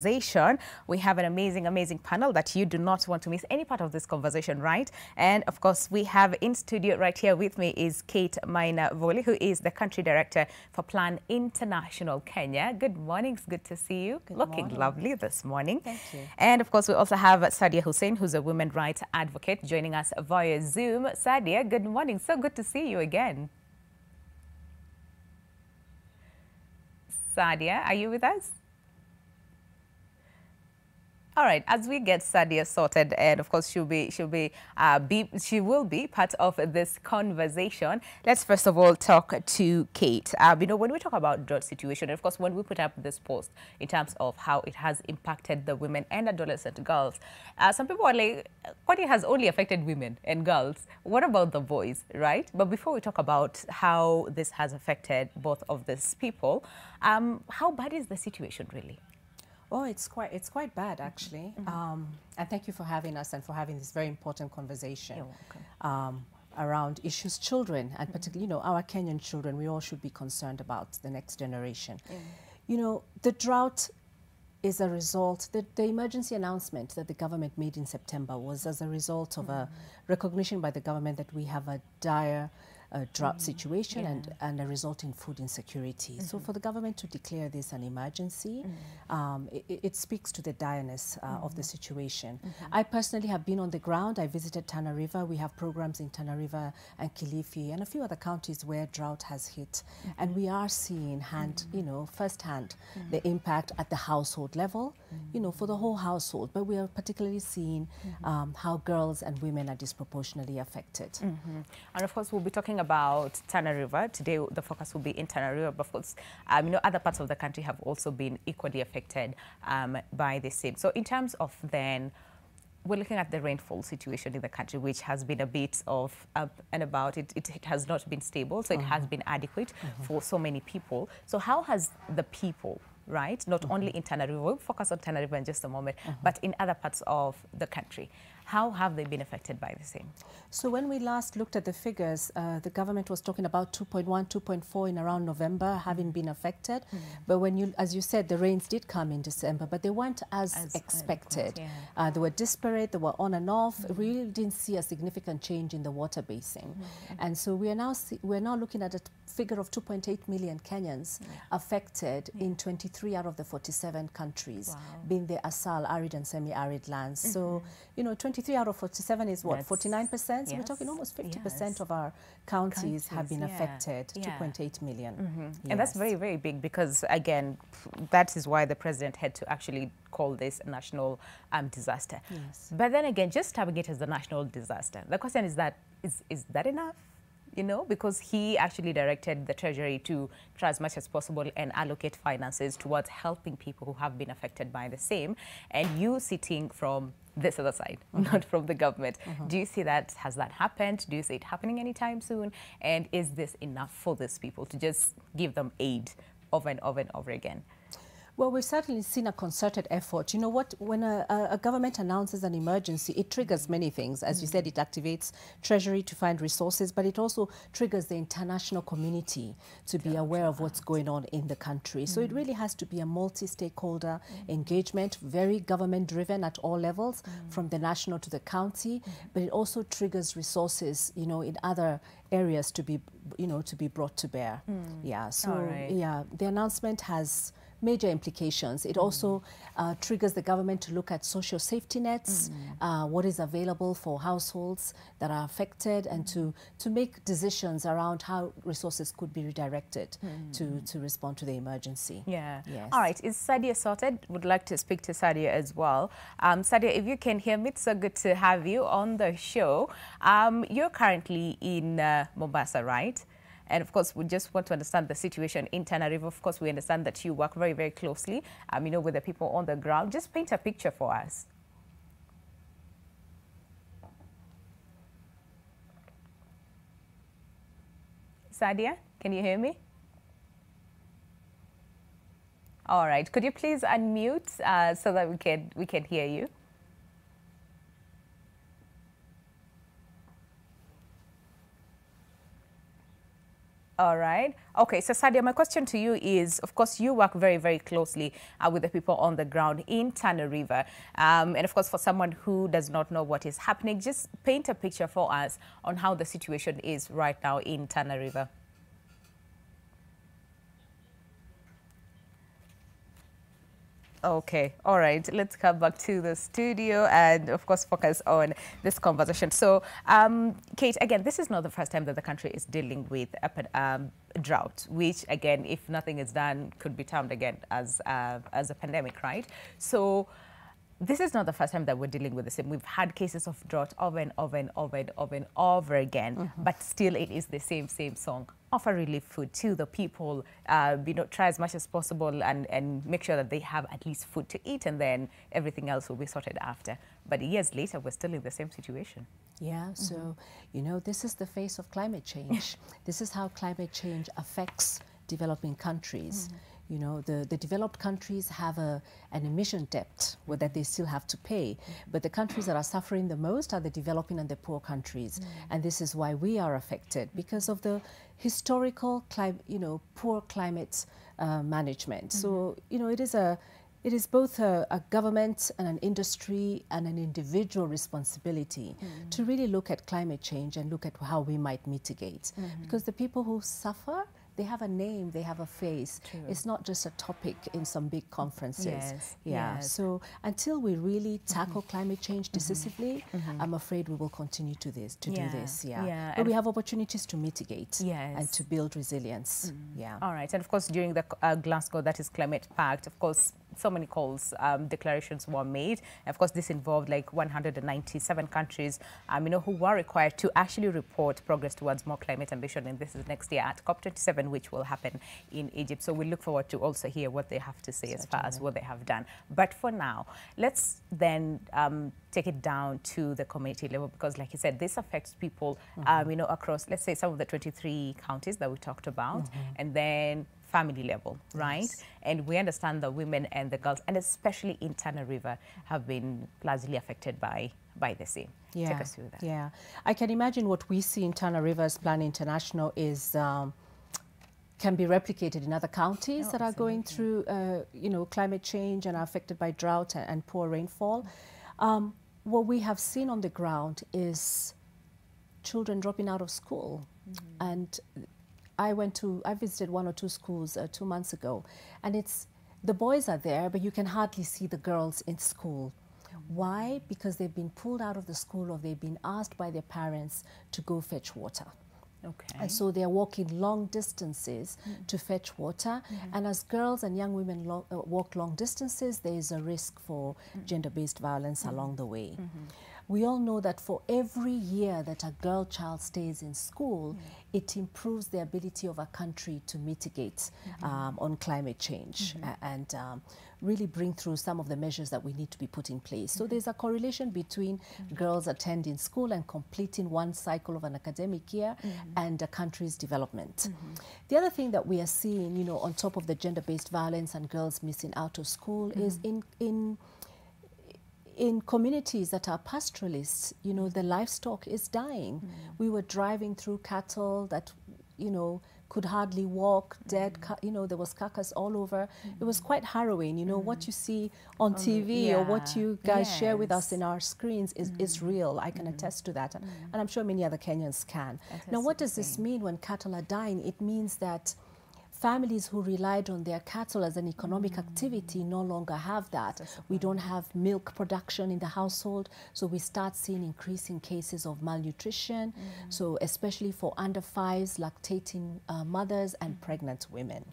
conversation. We have an amazing panel that you do not want to miss any part of this conversation, right? And of course, we have in studio right here with me is Kate Maina-Voli, who is the country director for Plan International Kenya. Good morning. It's good to see you. Looking lovely this morning. Thank you. And of course, we also have Sadia Hussein, who's a women rights advocate, joining us via Zoom. Sadia, good morning. So good to see you again. Sadia, are you with us? All right, as we get Sadia sorted, and of course she will be part of this conversation. Let's first of all talk to Kate. When we talk about drought situation, of course, when we put up this post in terms of how it has impacted the women and adolescent girls, some people are like, "What, it has only affected women and girls? What about the boys?" Right? But before we talk about how this has affected both of these people, how bad is the situation really? Oh, it's quite bad actually. And thank you for having us and for having this very important conversation. You're welcome. Around issues children, and particularly, our Kenyan children. We all should be concerned about the next generation. The drought is a result, the emergency announcement that the government made in September was as a result of a recognition by the government that we have a dire drought situation and a resulting food insecurity. So for the government to declare this an emergency, it speaks to the direness of the situation. I personally have been on the ground. I visited Tana River. We have programs in Tana River and Kilifi and a few other counties where drought has hit. And we are seeing firsthand the impact at the household level, for the whole household. But we are particularly seeing how girls and women are disproportionately affected. And of course, we'll be talking about Tana River. Today, the focus will be in Tana River, but of course, other parts of the country have also been equally affected by the same. So in terms of then, we're looking at the rainfall situation in the country, which has been a bit of up and about. It has not been stable, so it has been adequate for so many people. So how has the people, right, not only in Tana River, we'll focus on Tana River in just a moment, but in other parts of the country, how have they been affected by the same? So when we last looked at the figures, the government was talking about 2.1, 2.4 in around November having been affected. But as you said, the rains did come in December, but they weren't as expected. They were disparate, they were on and off. We really didn't see a significant change in the water basin. And so we're now looking at a figure of 2.8 million Kenyans affected in 23 out of the 47 countries, being the ASAL, arid and semi-arid lands. So, 23 out of 47 is what, 49%? So we're talking almost 50% of our counties have been affected, 2.8 million. And that's very, very big because, again, that is why the president had to actually call this a national disaster. But then again, just having it as a national disaster, the question is that, is that enough? Because he actually directed the Treasury to try as much as possible and allocate finances towards helping people who have been affected by the same. And you sitting from this other side, not from the government. Do you see that? Has that happened? Do you see it happening anytime soon? And is this enough for these people to just give them aid over and over and over again? Well, we've certainly seen a concerted effort. You know what? When a government announces an emergency, it triggers many things. As you said, it activates Treasury to find resources, but it also triggers the international community to be aware of what's going on in the country. So it really has to be a multi-stakeholder engagement, very government-driven at all levels, from the national to the county, but it also triggers resources, in other areas to be, to be brought to bear. The announcement has major implications. It also triggers the government to look at social safety nets, what is available for households that are affected, and to make decisions around how resources could be redirected to respond to the emergency. All right, is Sadia sorted? Would like to speak to Sadia as well. Sadia, if you can hear me, it's so good to have you on the show. You're currently in Mombasa, right? And of course, we just want to understand the situation in Tana River. Of course, we understand that you work very, very closely, with the people on the ground. Just paint a picture for us. Sadia, can you hear me? All right. Could you please unmute so that we can hear you? All right. Okay, so Sadia, my question to you is, of course, you work very, very closely with the people on the ground in Tana River. And of course, for someone who does not know what is happening, just paint a picture for us on how the situation is right now in Tana River. Okay, all right. Let's come back to the studio and, of course, focus on this conversation. So, Kate, again, this is not the first time that the country is dealing with a drought, which, again, if nothing is done, could be termed again as a pandemic, right? So, this is not the first time that we're dealing with the same. We've had cases of drought over and over and over and over and over again, but still it is the same song. Offer relief food to the people, try as much as possible and make sure that they have at least food to eat, and then everything else will be sorted after. But years later, we're still in the same situation. Yeah, so, this is the face of climate change. This is how climate change affects developing countries. The developed countries have an emission debt that they still have to pay. But the countries that are suffering the most are the developing and the poor countries. And this is why we are affected, because of the historical, poor climate management. So, it is both a government and an industry and an individual responsibility to really look at climate change and look at how we might mitigate. Because the people who suffer, they have a name, they have a face. True. It's not just a topic in some big conferences. Yes, yeah. Yes. So until we really tackle climate change decisively, I'm afraid we will continue to do this. Yeah. But we have opportunities to mitigate and to build resilience. Yeah. All right. And of course, during the Glasgow, that is Climate Pact, of course, so many calls, declarations were made. And of course, this involved like 197 countries, who were required to actually report progress towards more climate ambition. And this is next year at COP27, which will happen in Egypt. So we look forward to also hear what they have to say as far as what they have done. But for now, let's then take it down to the community level, because like you said, this affects people, across, let's say, some of the 23 counties that we talked about, and then family level, right? Yes. And we understand the women and the girls, and especially in Tana River, have been largely affected by the same. Yeah. Take us through that. Yeah. I can imagine what we see in Tana River as Plan International is can be replicated in other counties that are going through, climate change and are affected by drought and poor rainfall. What we have seen on the ground is children dropping out of school. And I visited 1 or 2 schools 2 months ago, and the boys are there, but you can hardly see the girls in school. Why? Because they've been pulled out of the school, or they've been asked by their parents to go fetch water. Okay. And so they're walking long distances to fetch water. And as girls and young women walk long distances, there is a risk for gender-based violence along the way. We all know that for every year that a girl child stays in school, it improves the ability of a country to mitigate on climate change and really bring through some of the measures that we need to be put in place. So there's a correlation between girls attending school and completing one cycle of an academic year and a country's development. The other thing that we are seeing, on top of the gender-based violence and girls missing out of school is in communities that are pastoralists, the livestock is dying. We were driving through cattle that, could hardly walk, dead, there was carcass all over. It was quite harrowing. What you see on TV or what you guys share with us in our screens is real. I can attest to that. And I'm sure many other Kenyans can. Now, what does this mean when cattle are dying? It means that families who relied on their cattle as an economic activity no longer have that. We don't have milk production in the household, so we start seeing increasing cases of malnutrition, so especially for under 5s, lactating mothers and pregnant women.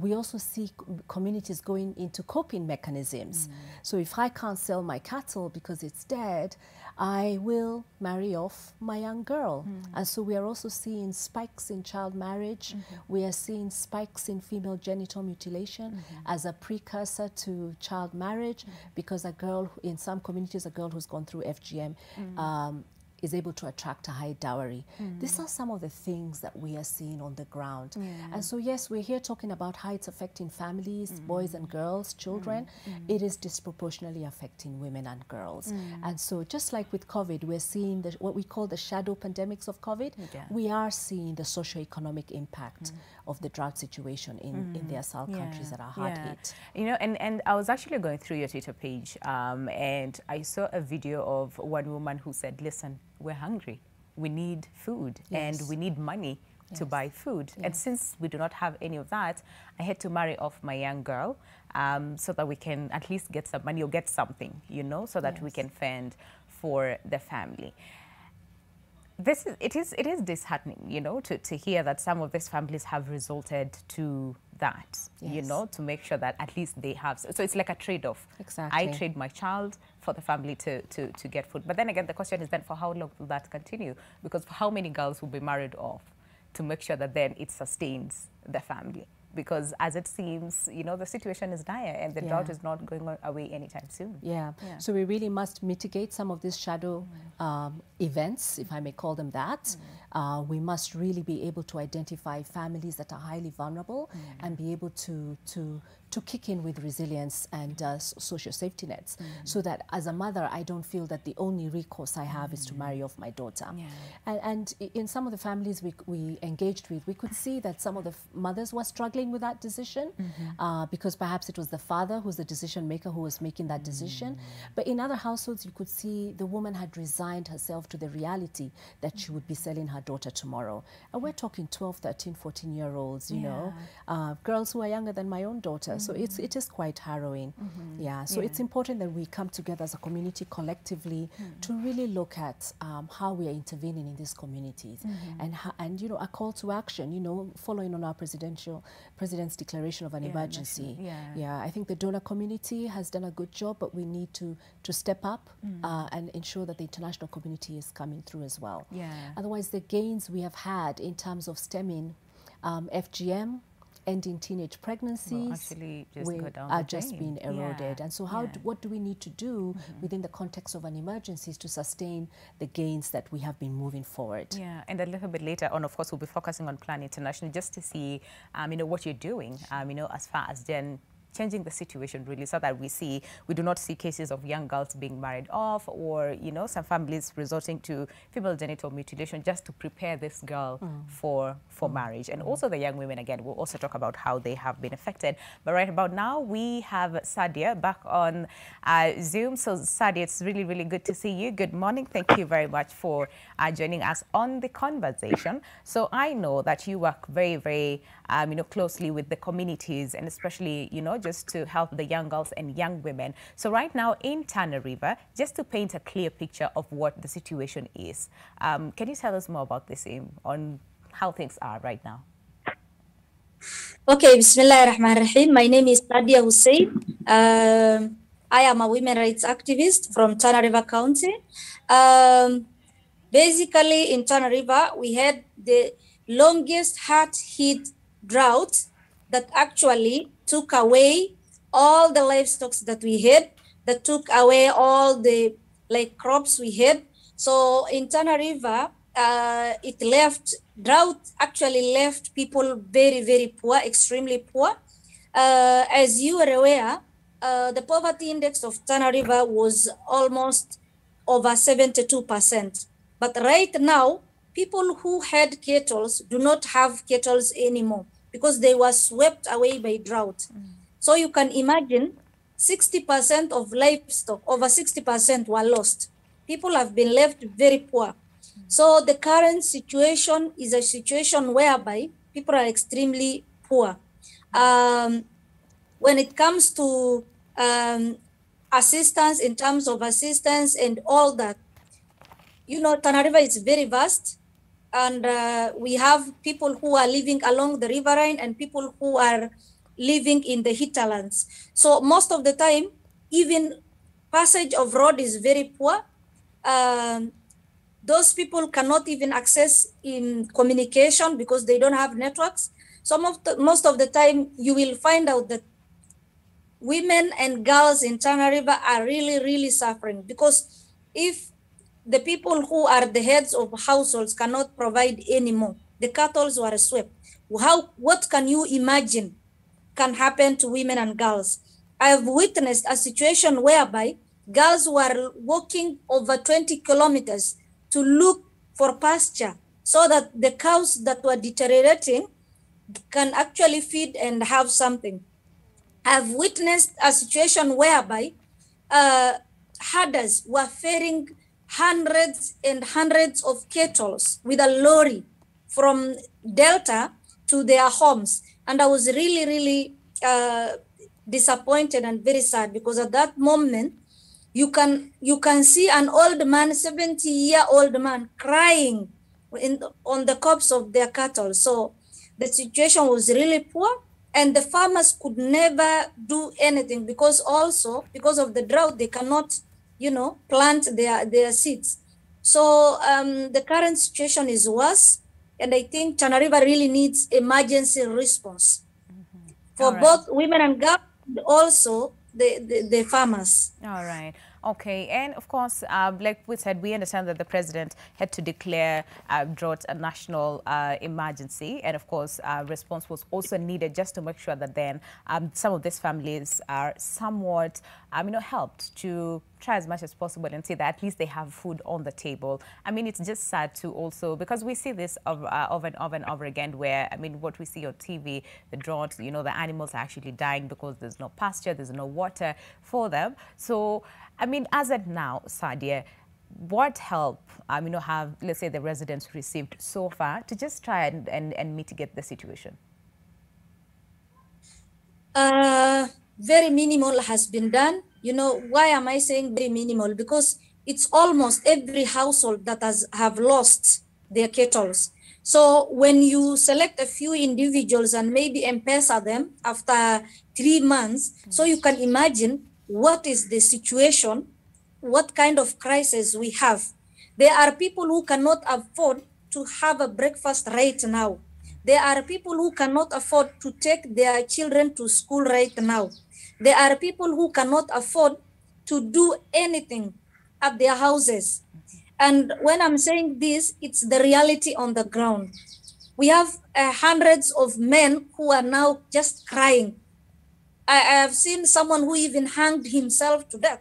We also see communities going into coping mechanisms. So if I can't sell my cattle because it's dead, I will marry off my young girl. And so we are also seeing spikes in child marriage. We are seeing spikes in female genital mutilation as a precursor to child marriage, because a girl, in some communities, a girl who's gone through FGM is able to attract a high dowry. These are some of the things that we are seeing on the ground. And so yes, we're here talking about how it's affecting families, boys and girls, children. It is disproportionately affecting women and girls. And so just like with COVID, we're seeing what we call the shadow pandemics of COVID. We are seeing the socio-economic impact of the drought situation in the ASAL countries that are hard hit. You know, and I was actually going through your Twitter page and I saw a video of one woman who said, listen, we're hungry, we need food, and we need money to buy food. And since we do not have any of that, I had to marry off my young girl so that we can at least get some money or get something, you know, so that we can fend for the family. It is disheartening, you know, to hear that some of these families have resorted to that, you know, to make sure that at least they have. So it's like a trade-off. Exactly. I trade my child for the family to get food. But then again, the question is then for how long will that continue? Because how many girls will be married off to make sure that then it sustains the family? Because as it seems, you know, the situation is dire and the drought is not going away anytime soon. So we really must mitigate some of these shadow events, if I may call them that. We must really be able to identify families that are highly vulnerable and be able to kick in with resilience and social safety nets, so that as a mother, I don't feel that the only recourse I have is to marry off my daughter. And in some of the families we engaged with, we could see that some of the mothers were struggling with that decision because perhaps it was the father who's the decision maker who was making that decision. But in other households, you could see the woman had resigned herself to the reality that she would be selling her daughter tomorrow. And we're talking 12, 13, 14-year-olds, you know, girls who are younger than my own daughter. So it is quite harrowing. So it's important that we come together as a community collectively to really look at how we are intervening in these communities and you know, a call to action, you know, following on our President's declaration of an emergency. I think the donor community has done a good job, but we need to step up and ensure that the international community is coming through as well. Otherwise, the gains we have had in terms of stemming FGM, ending teenage pregnancies, are just being eroded. And so what do we need to do within the context of an emergency to sustain the gains that we have been moving forward? And a little bit later on, of course, we'll be focusing on Plan International just to see, you know, what you're doing, you know, as far as then changing the situation really, so that we do not see cases of young girls being married off, or, you know, some families resorting to female genital mutilation just to prepare this girl for marriage. And also the young women, again, we'll also talk about how they have been affected. But right about now, we have Sadia back on Zoom. So Sadia, it's really, really good to see you. Good morning. Thank you very much for joining us on the conversation. So I know that you work very, very, you know, closely with the communities, and especially, you know, just to help the young girls and young women. So right now in Tana River, just to paint a clear picture of what the situation is, can you tell us more about this, on how things are right now? Okay, Bismillahirrahmanirrahim. My name is Nadia Hussein. I am a women rights activist from Tana River County. Basically, in Tana River, we had the longest hard-hit drought that actually took away all the livestock that we had, that took away all the crops we had. So in Tana River, drought actually left people very, very poor, extremely poor. As you are aware, the poverty index of Tana River was almost over 72%. But right now, people who had cattle do not have cattle anymore because they were swept away by drought. So you can imagine 60% of livestock, over 60% were lost. People have been left very poor. So the current situation is a situation whereby people are extremely poor. When it comes to assistance, in terms of assistance and all that, you know, Tana River is very vast, and we have people who are living along the riverine and people who are living in the hinterlands. So most of the time, even passage of road is very poor. Those people cannot even access in communication because they don't have networks. So most of the time, you will find out that women and girls in Tana River are really, really suffering, because if the people who are the heads of households cannot provide anymore. The cattle were swept. What can you imagine can happen to women and girls? I have witnessed a situation whereby girls were walking over 20 kilometers to look for pasture so that the cows that were deteriorating can actually feed and have something. I've witnessed a situation whereby herders were ferrying hundreds and hundreds of cattle with a lorry from Delta to their homes. And I was really, really disappointed and very sad, because at that moment, you can see an old man, 70-year-old man, crying on the corpse of their cattle. So the situation was really poor, and the farmers could never do anything, because of the drought, they cannot, plant their seeds. So the current situation is worse, and I think Tana River really needs emergency response for both women and girls, and also the farmers. All right. Okay. And of course, like we said, we understand that the president had to declare drought a national emergency. And of course, response was also needed just to make sure that then some of these families are somewhat, helped to try as much as possible and see that at least they have food on the table. I mean, it's just sad to also, because we see this over and over again where, what we see on TV, the drought, the animals are actually dying because there's no pasture, there's no water for them. So, as of now, Sadia, what help, have, let's say, the residents received so far to just try and mitigate the situation? Very minimal has been done. Why am I saying very minimal? Because it's almost every household that have lost their cattle. So when you select a few individuals and maybe M-Pesa them after 3 months, so you can imagine what is the situation, what kind of crisis we have. There are people who cannot afford to have a breakfast right now. There are people who cannot afford to take their children to school right now. There are people who cannot afford to do anything at their houses. And when I'm saying this, it's the reality on the ground. We have hundreds of men who are now just crying. I have seen someone who even hanged himself to death,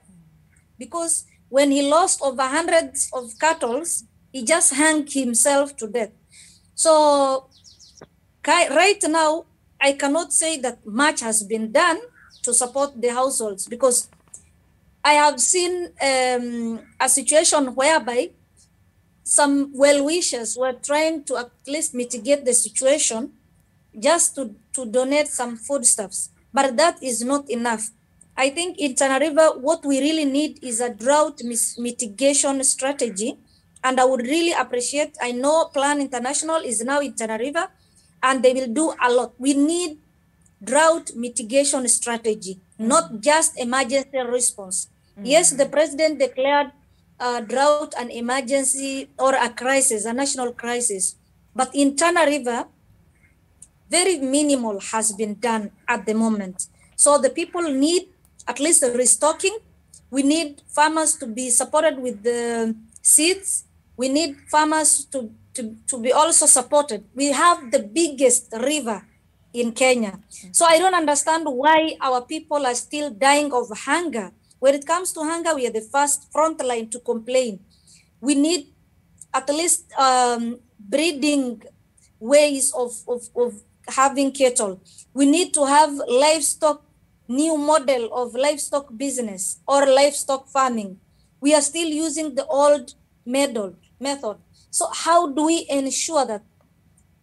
because when he lost over hundreds of cattle, he just hanged himself to death. So right now, I cannot say that much has been done to support the households, because I have seen a situation whereby some well-wishers were trying to at least mitigate the situation just to donate some foodstuffs. But that is not enough. I think in Tana River, what we really need is a drought mitigation strategy. And I would really appreciate, I know Plan International is now in Tana River, and they will do a lot. We need drought mitigation strategy, not just emergency response. Yes, the president declared drought an emergency or a crisis, a national crisis. But in Tana River, very minimal has been done at the moment. So the people need at least a restocking. We need farmers to be supported with the seeds. We need farmers to be also supported. We have the biggest river in Kenya. So I don't understand why our people are still dying of hunger. When it comes to hunger, we are the first front line to complain. We need at least breeding ways of having cattle. We need to have livestock, new model of livestock business or livestock farming. We are still using the old method. So how do we ensure that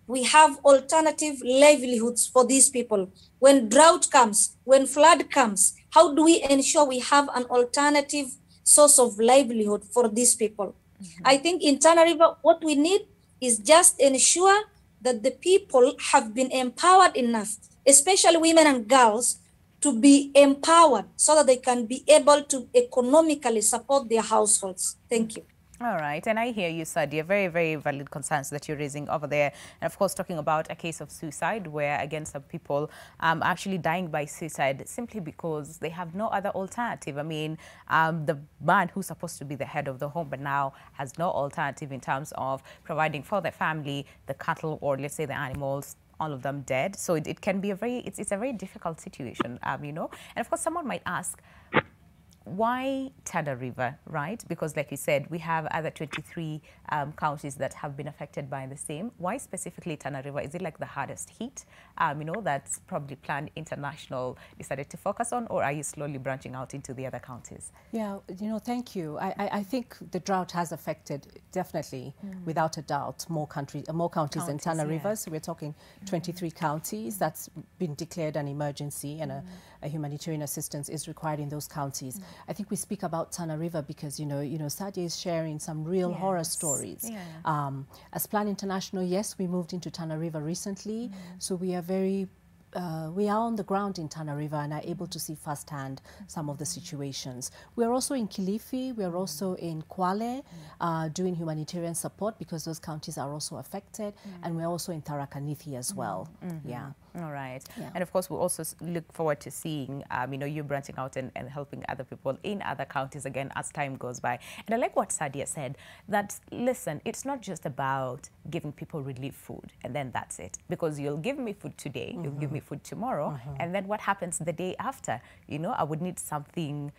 we have alternative livelihoods for these people? When drought comes, when flood comes, how do we ensure we have an alternative source of livelihood for these people? I think in Tana River, what we need is just ensure that the people have been empowered enough, especially women and girls, to be empowered so that they can be able to economically support their households. Thank you. All right, and I hear you, Sadia. Very, very valid concerns that you're raising over there. And of course, talking about a case of suicide where, again, some people are actually dying by suicide simply because they have no other alternative. I mean, the man who's supposed to be the head of the home but now has no alternative in terms of providing for the family, the cattle, or let's say the animals, all of them dead. So it can be a very, it's a very difficult situation, you know. And of course, someone might ask, why Tana River, right? Because like you said, we have other 23 counties that have been affected by the same. Why specifically Tana River? Is it like the hardest hit, you know, that's probably Plan International decided to focus on, or are you slowly branching out into the other counties? Yeah, you know, thank you. I think the drought has affected, definitely, without a doubt, more counties than Tana River. So we're talking 23 counties. That's been declared an emergency, and a humanitarian assistance is required in those counties. I think we speak about Tana River because, you know, Sadia is sharing some real horror stories. Yeah. As Plan International, yes, we moved into Tana River recently, so we are very we are on the ground in Tana River and are able to see firsthand some of the situations. We are also in Kilifi, we are also in Kwale doing humanitarian support because those counties are also affected, and we're also in Tharaka Nithi as well. Yeah. All right. Yeah. And of course, we also look forward to seeing, you know, you branching out and helping other people in other counties again as time goes by. And I like what Sadia said, that, listen, it's not just about giving people relief food and then that's it. Because you'll give me food today, you'll give me food tomorrow, and then what happens the day after? You know, I would need something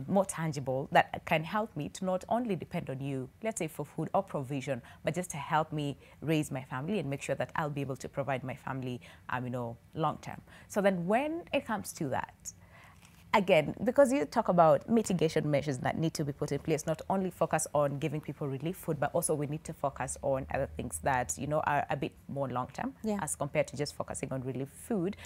more tangible that can help me to not only depend on you, let's say for food or provision, but just to help me raise my family and make sure that I'll be able to provide my family, you know, long term. So then when it comes to that, again, because you talk about mitigation measures that need to be put in place, not only focus on giving people relief food, but also we need to focus on other things that, you know, are a bit more long term as compared to just focusing on relief food.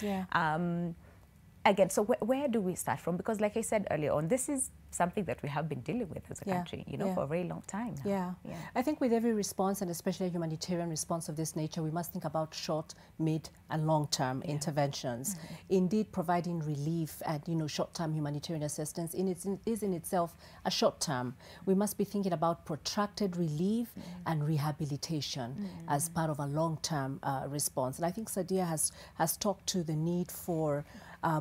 Again, so where do we start from? Because like I said earlier on, this is something that we have been dealing with as a country, you know, for a very long time now. I think with every response, and especially a humanitarian response of this nature, we must think about short, mid, and long-term interventions. Indeed, providing relief and, you know, short-term humanitarian assistance is in itself a short-term. We must be thinking about protracted relief and rehabilitation as part of a long-term response. And I think Sadia has talked to the need for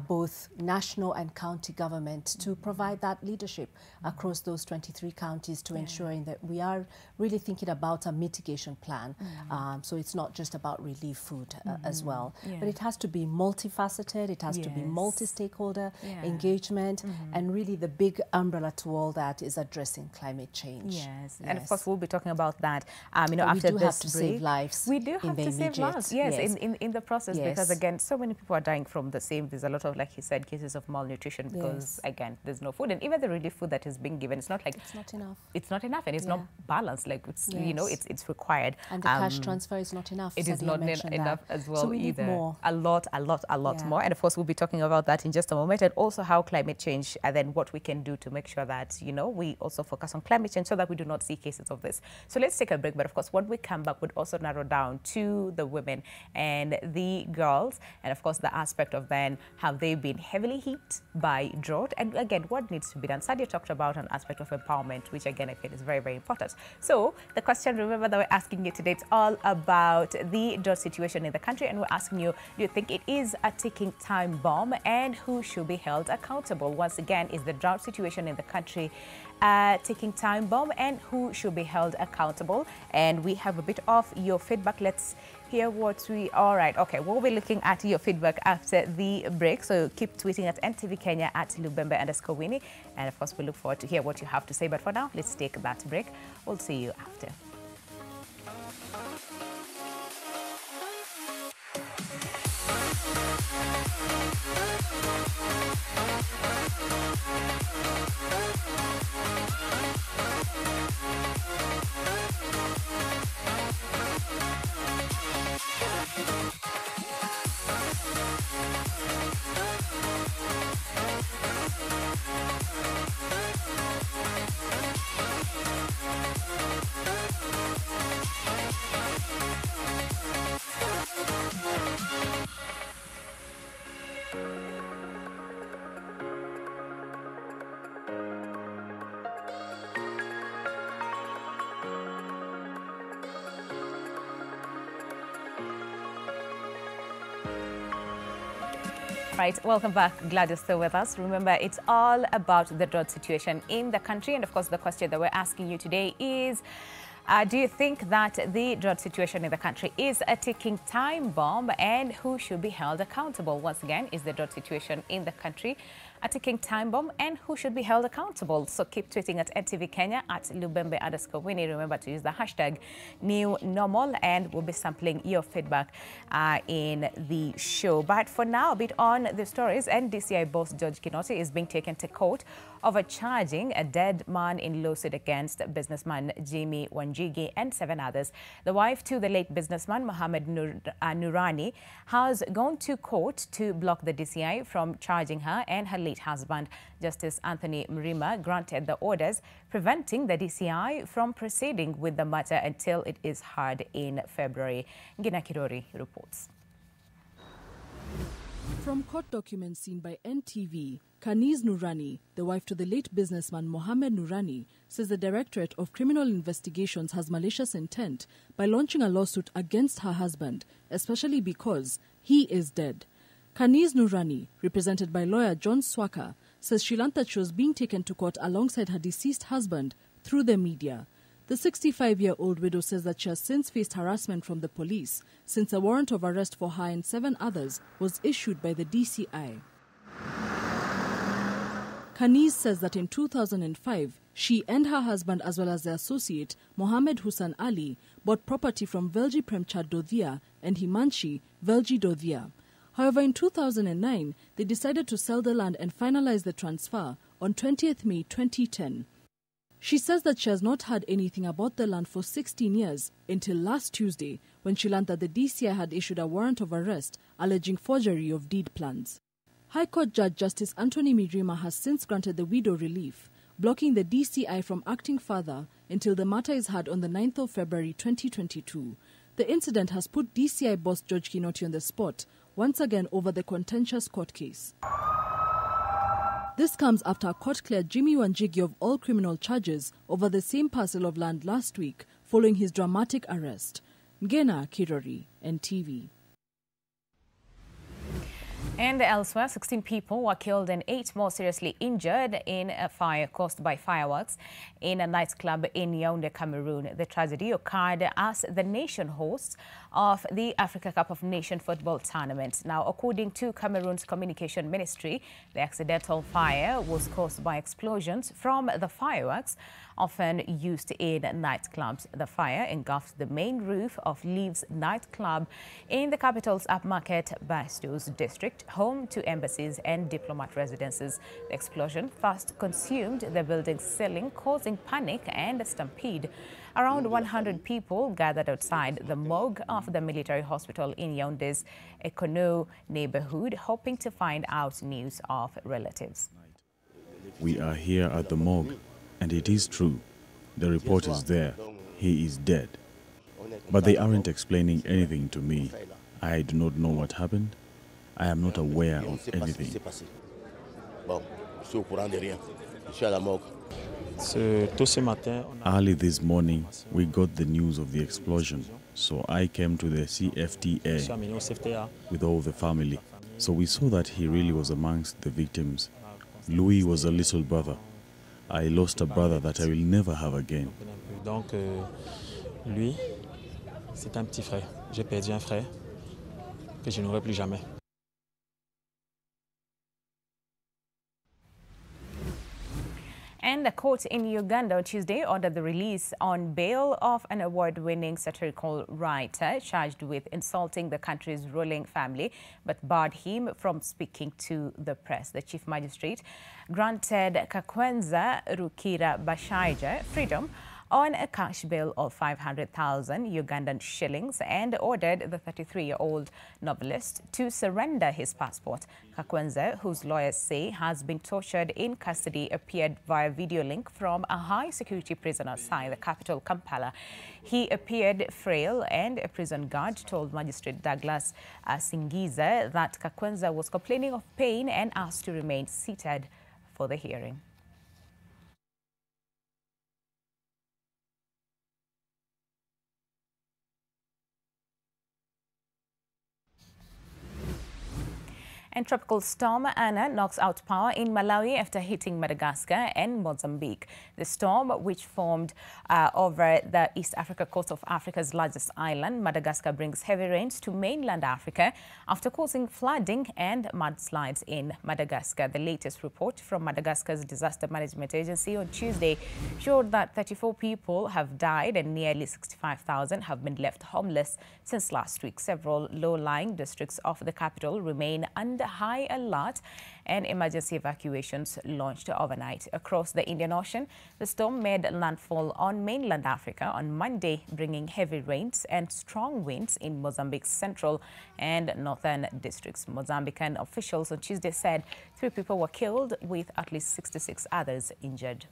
both national and county government to provide that leadership across those 23 counties to ensuring that we are really thinking about a mitigation plan. So it's not just about relief food as well, but it has to be multifaceted, it has to be multi-stakeholder engagement, and really the big umbrella to all that is addressing climate change. And of course we'll be talking about that, you know, but after we do this have to break. save lives. We do have to save lives, in the process, because again, so many people are dying from the same. There's a lot of, like you said, cases of malnutrition because again, there's no food, and even the relief food that is being given, it's not like it's not enough. It's not enough, and it's not balanced. Like it's you know, it's required. And the cash transfer is not enough. It is not enough as well, so we either. Need more. A lot more. And of course, we'll be talking about that in just a moment, and also how climate change, and then what we can do to make sure that, you know, we also focus on climate change so that we do not see cases of this. So let's take a break. But of course, when we come back, we'll also narrow down to the women and the girls, and of course, the aspect of then have they been heavily hit by drought, and again, what needs to be done. Sadia talked about an aspect of empowerment, which again I feel is very, very important. So the question, remember, that we're asking you today, it's all about the drought situation in the country, and we're asking you, do you think it is a ticking time bomb, and who should be held accountable? Once again, is the drought situation in the country a ticking time bomb, and who should be held accountable? And we have a bit of your feedback. Let's hear what we, all right, okay, we'll be looking at your feedback after the break, so keep tweeting at NTV Kenya at Lubembe_Winnie, and of course we look forward to hear what you have to say. But for now, let's take that break. We'll see you after. Right, welcome back. Glad you're still with us. Remember, it's all about the drought situation in the country. And of course, the question that we're asking you today is, do you think that the drought situation in the country is a ticking time bomb, and who should be held accountable? Once again, is the drought situation in the country a ticking time bomb, and who should be held accountable? So keep tweeting at NTV Kenya, at Lubembe_Winnie. Remember to use the hashtag #NewNormal, and we'll be sampling your feedback in the show. But for now, a bit on the stories. NDCI boss George Kinoti is being taken to court over charging a dead man in lawsuit against businessman Jimmy Wanjigi and 7 others. The wife to the late businessman Mohammed Nurani has gone to court to block the DCI from charging her and her late husband. Justice Anthony Mrima granted the orders, preventing the DCI from proceeding with the matter until it is heard in February. Ngina Kirori reports. From court documents seen by NTV, Kaniz Nurani, the wife to the late businessman Mohammed Nurani, says the Directorate of Criminal Investigations has malicious intent by launching a lawsuit against her husband, especially because he is dead. Kaniz Nurani, represented by lawyer John Swaka, says she learned that she was being taken to court alongside her deceased husband through the media. The 65-year-old widow says that she has since faced harassment from the police since a warrant of arrest for her and 7 others was issued by the DCI. Kaniz says that in 2005, she and her husband, as well as their associate, Mohammed Hussain Ali, bought property from Velji Premchand Dodhia and Himanshi Velji Dodhia. However, in 2009, they decided to sell the land and finalize the transfer on 20th May 2010. She says that she has not heard anything about the land for 16 years until last Tuesday, when she learned that the DCI had issued a warrant of arrest alleging forgery of deed plans. High Court Judge Justice Anthony Mrima has since granted the widow relief, blocking the DCI from acting further until the matter is heard on the 9th of February 2022. The incident has put DCI boss George Kinoti on the spot once again over the contentious court case. This comes after a court cleared Jimmy Wanjigi of all criminal charges over the same parcel of land last week following his dramatic arrest. Ngena Kirori, NTV. And elsewhere, 16 people were killed and 8 more seriously injured in a fire caused by fireworks in a nightclub in Yaoundé, Cameroon. The tragedy occurred as the nation hosts of the Africa Cup of Nations football tournament. Now, according to Cameroon's communication ministry, the accidental fire was caused by explosions from the fireworks often used in nightclubs. The fire engulfed the main roof of Leaves nightclub in the capital's upmarket Bastos district, home to embassies and diplomat residences. The explosion first consumed the building's ceiling, causing panic and a stampede. Around 100 people gathered outside the morgue of the military hospital in Yaoundé's Ekono neighborhood, hoping to find out news of relatives. We are here at the morgue, and it is true. The report is there. He is dead. But they aren't explaining anything to me. I do not know what happened. I am not aware of anything. Early this morning, we got the news of the explosion, so I came to the CFTA with all the family. So we saw that he really was amongst the victims. Louis was a little brother. I lost a brother that I will never have again. Donc, lui, c'est un petit frère. J'ai perdu un frère que je n'aurai plus jamais. And a court in Uganda on Tuesday ordered the release on bail of an award-winning satirical writer charged with insulting the country's ruling family, but barred him from speaking to the press. The chief magistrate granted Kakwenza Rukira Bashaija freedom on a cash bail of 500,000 Ugandan shillings and ordered the 33-year-old novelist to surrender his passport. Kakwenza, whose lawyers say has been tortured in custody, appeared via video link from a high-security prison outside the capital, Kampala. He appeared frail, and a prison guard told Magistrate Douglas Singiza that Kakwenza was complaining of pain and asked to remain seated for the hearing. And Tropical Storm Anna knocks out power in Malawi after hitting Madagascar and Mozambique. The storm, which formed over the East Africa coast of Africa's largest island, Madagascar, brings heavy rains to mainland Africa after causing flooding and mudslides in Madagascar. The latest report from Madagascar's Disaster Management Agency on Tuesday showed that 34 people have died and nearly 65,000 have been left homeless since last week. Several low-lying districts of the capital remain under high alert and emergency evacuations launched overnight. Across the Indian Ocean, the storm made landfall on mainland Africa on Monday, bringing heavy rains and strong winds in Mozambique's central and northern districts. Mozambican officials on Tuesday said 3 people were killed with at least 66 others injured.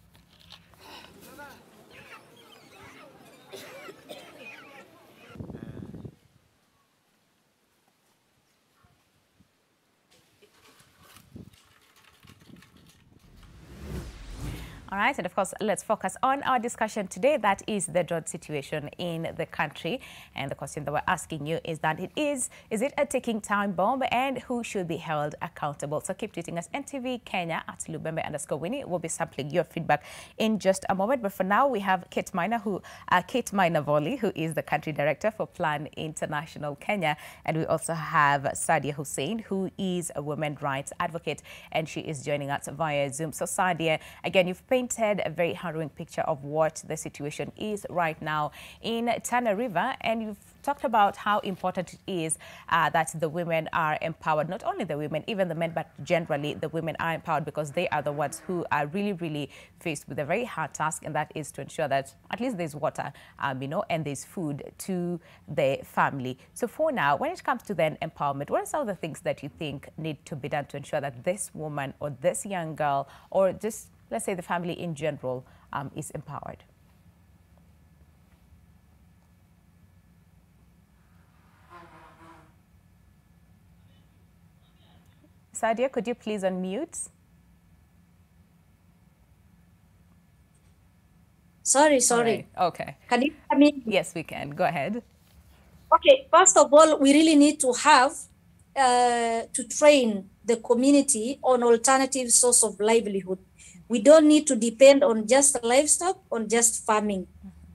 All right, and of course, let's focus on our discussion today. That is the drought situation in the country. And the question that we're asking you is that is it a ticking time bomb, and who should be held accountable? So keep tweeting us NTV Kenya at Lubembe_Winnie. We'll be sampling your feedback in just a moment. But for now, we have Kate Maina-Voli, who is the country director for Plan International Kenya. And we also have Sadia Hussein, who is a women's rights advocate, and she is joining us via Zoom. So Sadia, again, you've painted a very harrowing picture of what the situation is right now in Tana River, and you've talked about how important it is that the women are empowered. Not only the women, even the men, but generally the women are empowered because they are the ones who are really faced with a very hard task, and that is to ensure that at least there's water, and there's food to the family. So for now, when it comes to then empowerment, what are some of the things that you think need to be done to ensure that this woman or this young girl, or just let's say the family in general, is empowered? Sadia, could you please unmute? Sorry. Right. Okay. Can you hear me? Yes, we can. Go ahead. Okay, first of all, we really need to have to train the community on alternative source of livelihood. We don't need to depend on just livestock, on just farming.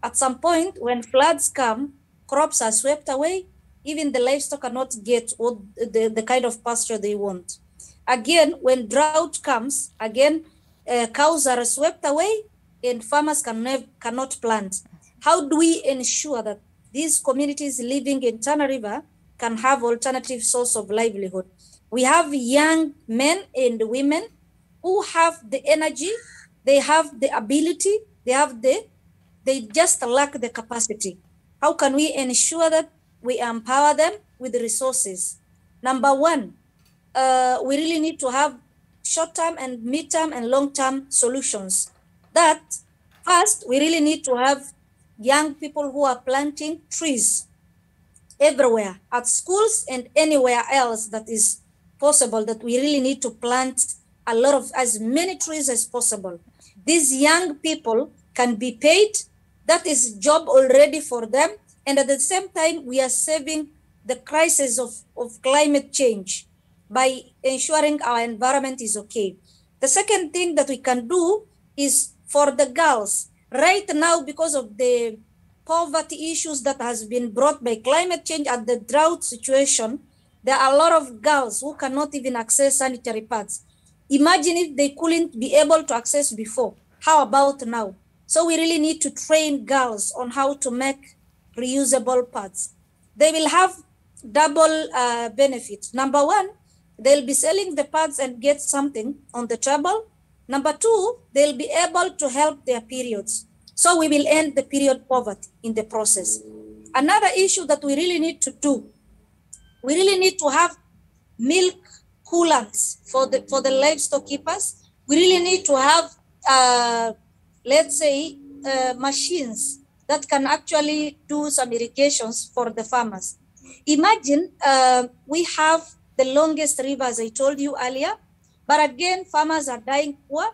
At some point, when floods come, crops are swept away, even the livestock cannot get what the kind of pasture they want. Again, when drought comes, cows are swept away and farmers cannot plant. How do we ensure that these communities living in Tana River can have alternative source of livelihood? We have young men and women who have the energy, they have the ability, they just lack the capacity. How can we ensure that we empower them with the resources? Number one, we really need to have short-term and mid-term and long-term solutions. That first, we really need to have young people who are planting trees everywhere, at schools and anywhere else that is possible, that we really need to plant as many trees as possible. These young people can be paid. That is job already for them. And at the same time, we are saving the crisis of climate change by ensuring our environment is okay. The second thing that we can do is for the girls. Right now, because of the poverty issues that has been brought by climate change and the drought situation, there are a lot of girls who cannot even access sanitary pads. Imagine if they couldn't be able to access before. How about now? So we really need to train girls on how to make reusable pads. They will have double benefits. Number one, they'll be selling the pads and get something on the table. Number two, they'll be able to help their periods. So we will end the period poverty in the process. Another issue that we really need to do, we really need to have milk coolants for the livestock keepers. We really need to have, machines that can actually do some irrigations for the farmers. Imagine we have the longest river, as I told you earlier, but again, farmers are dying poor.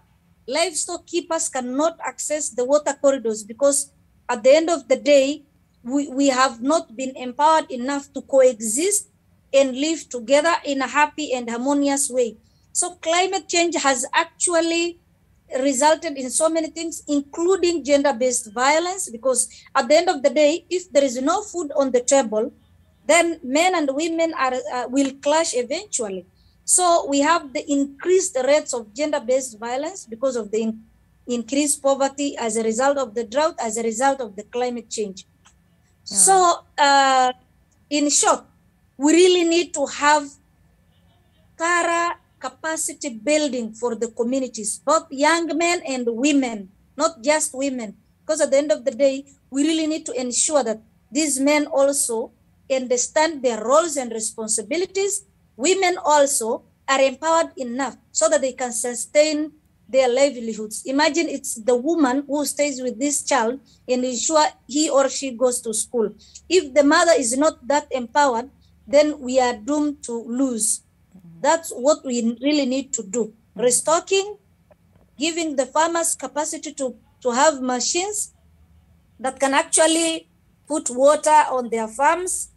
Livestock keepers cannot access the water corridors because at the end of the day, we have not been empowered enough to coexist and live together in a happy and harmonious way. So climate change has actually resulted in so many things, including gender-based violence, because at the end of the day, if there is no food on the table, then men and women will clash eventually. So we have the increased rates of gender-based violence because of the increased poverty as a result of the drought, as a result of the climate change. Yeah. So in short, we really need to have thorough capacity building for the communities, both young men and women, not just women. Because at the end of the day, we really need to ensure that these men also understand their roles and responsibilities. Women also are empowered enough so that they can sustain their livelihoods. Imagine it's the woman who stays with this child and ensure he or she goes to school. If the mother is not that empowered, then we are doomed to lose. That's what we really need to do. Restocking, giving the farmers capacity to have machines that can actually put water on their farms.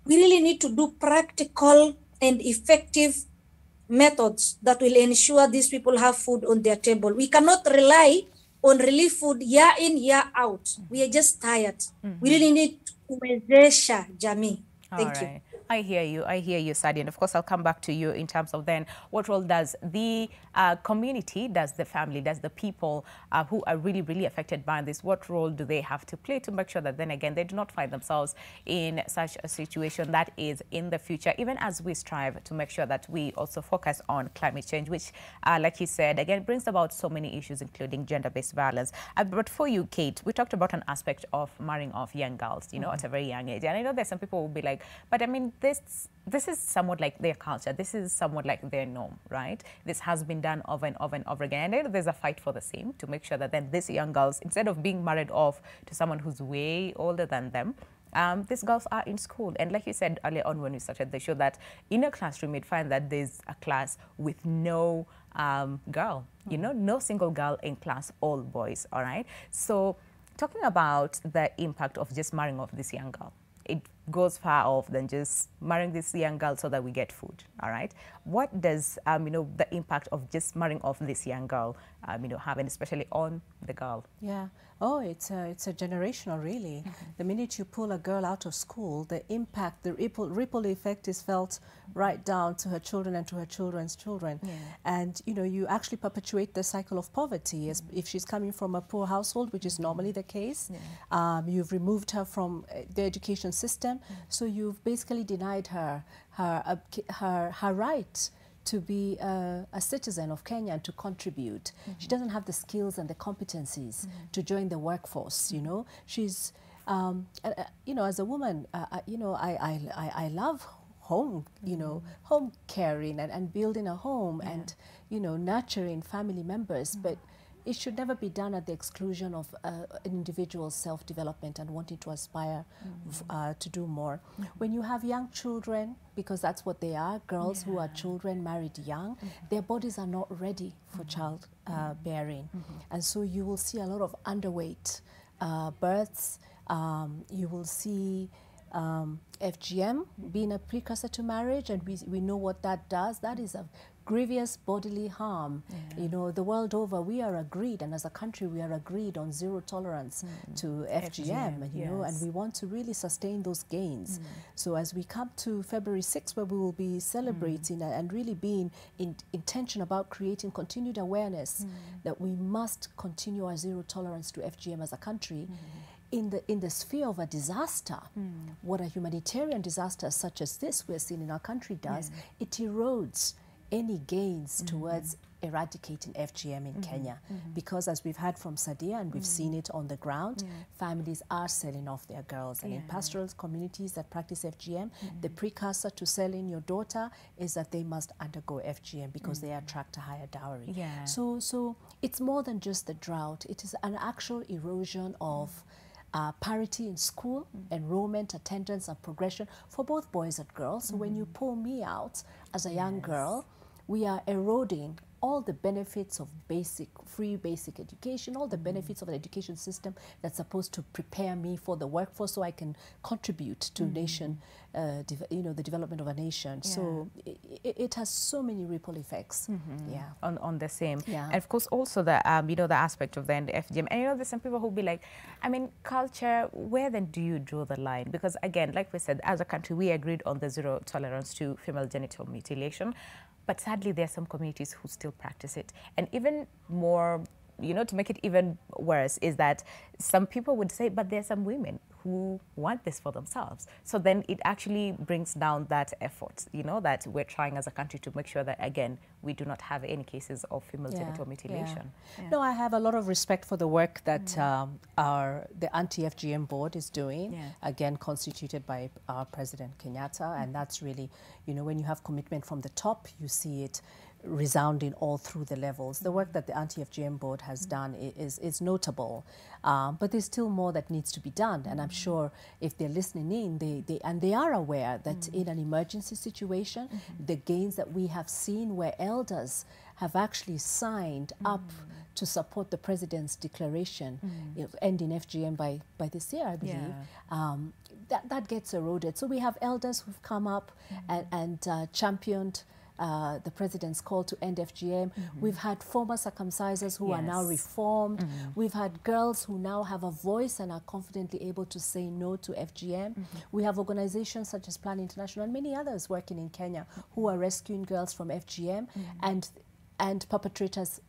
We really need to do practical and effective methods that will ensure these people have food on their table. We cannot rely on relief food year in, year out. We are just tired. We really need to kuwezesha jamii. Thank you. I hear you, Sadi. And of course, I'll come back to you in terms of then what role does the community, does the family, does the people who are really, really affected by this, what role do they have to play to make sure that then again, they do not find themselves in such a situation that is in the future, even as we strive to make sure that we also focus on climate change, which, like you said, again, brings about so many issues, including gender-based violence. But for you, Kate, we talked about an aspect of marrying off young girls, you know, at a very young age. And I know there's some people who will be like, but I mean, this is somewhat like their culture. This is somewhat like their norm, right? This has been done over and over and over again. And there's a fight for the same to make sure that then these young girls, instead of being married off to someone who's way older than them, these girls are in school. And like you said earlier on when we started the show, that in a classroom, you'd find that there's a class with no girl, you know, no single girl in class, all boys, all right? So talking about the impact of just marrying off this young girl, it goes far off than just marrying this young girl so that we get food, all right? What does, you know, the impact of just marrying off this young girl, you know, have, and especially on the girl? Yeah. Oh, it's a generational, really. The minute you pull a girl out of school, the impact, the ripple effect is felt right down to her children and to her children's children. Yeah. And, you know, you actually perpetuate the cycle of poverty. As if she's coming from a poor household, which is normally the case, you've removed her from the education system, so you've basically denied her right to be a citizen of Kenya and to contribute. She doesn't have the skills and the competencies to join the workforce, you know. She's, you know, as a woman, you know, I love home, you know, home caring and building a home and, you know, nurturing family members, but it should never be done at the exclusion of an individual's self-development and wanting to aspire to do more. When you have young children, because that's what they are, girls who are children married young, their bodies are not ready for child bearing. And so you will see a lot of underweight births. You will see FGM being a precursor to marriage, and we know what that does. That is a grievous bodily harm. You know, the world over, we are agreed, and as a country, we are agreed on zero tolerance to FGM, you know, and we want to really sustain those gains. So as we come to February 6th, where we will be celebrating and really being in intention about creating continued awareness that we must continue our zero tolerance to FGM as a country, in the sphere of a disaster, what a humanitarian disaster such as this we're seeing in our country does, it erodes any gains towards eradicating FGM in Kenya. Because as we've heard from Sadia and we've seen it on the ground, families are selling off their girls. And in pastoral communities that practice FGM, the precursor to selling your daughter is that they must undergo FGM because they attract a higher dowry. So it's more than just the drought. It is an actual erosion of parity in school, enrollment, attendance, and progression for both boys and girls. So when you pull me out as a young girl, we are eroding all the benefits of free basic education, all the benefits of an education system that's supposed to prepare me for the workforce so I can contribute to nation, the development of a nation. Yeah. So it has so many ripple effects. Yeah. On the same. Yeah. And of course also the, the aspect of the FGM. And there's some people who'll be like, I mean, culture, where then do you draw the line? Because again, like we said, as a country, we agreed on the zero tolerance to female genital mutilation. But sadly, there are some communities who still practice it. And even more, to make it even worse, is that some people would say, but there are some women who want this for themselves. So then it actually brings down that effort, that we're trying as a country to make sure that, again, we do not have any cases of female genital mutilation. Yeah. No, I have a lot of respect for the work that the Anti-FGM board is doing, again, constituted by our President Kenyatta. And that's really, when you have commitment from the top, you see it resounding all through the levels. The work that the Anti-FGM board has done is notable, but there's still more that needs to be done. And I'm sure if they're listening in, they are aware that in an emergency situation, the gains that we have seen where elders have actually signed up to support the president's declaration of ending FGM by this year, I believe, that gets eroded. So we have elders who've come up and championed the president's call to end FGM. We've had former circumcisers who are now reformed. We've had girls who now have a voice and are confidently able to say no to FGM. We have organizations such as Plan International and many others working in Kenya who are rescuing girls from FGM and perpetrators.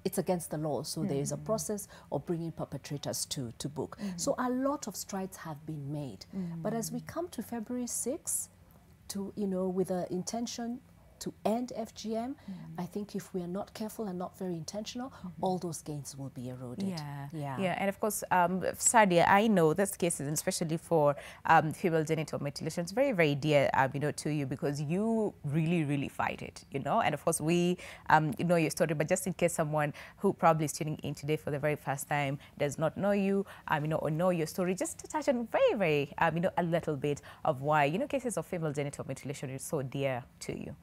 It's against the law, so there is a process of bringing perpetrators to book. So a lot of strides have been made. But as we come to February 6th, with the intention to end FGM, I think if we are not careful and not very intentional, all those gains will be eroded. Yeah. And of course, Sadia, I know this case is especially for female genital mutilation. It's very, very dear, to you because you really, really fight it, And of course, we know your story, but just in case someone who probably is tuning in today for the very first time does not know you, or know your story, just to touch on very, very, a little bit of why, cases of female genital mutilation is so dear to you.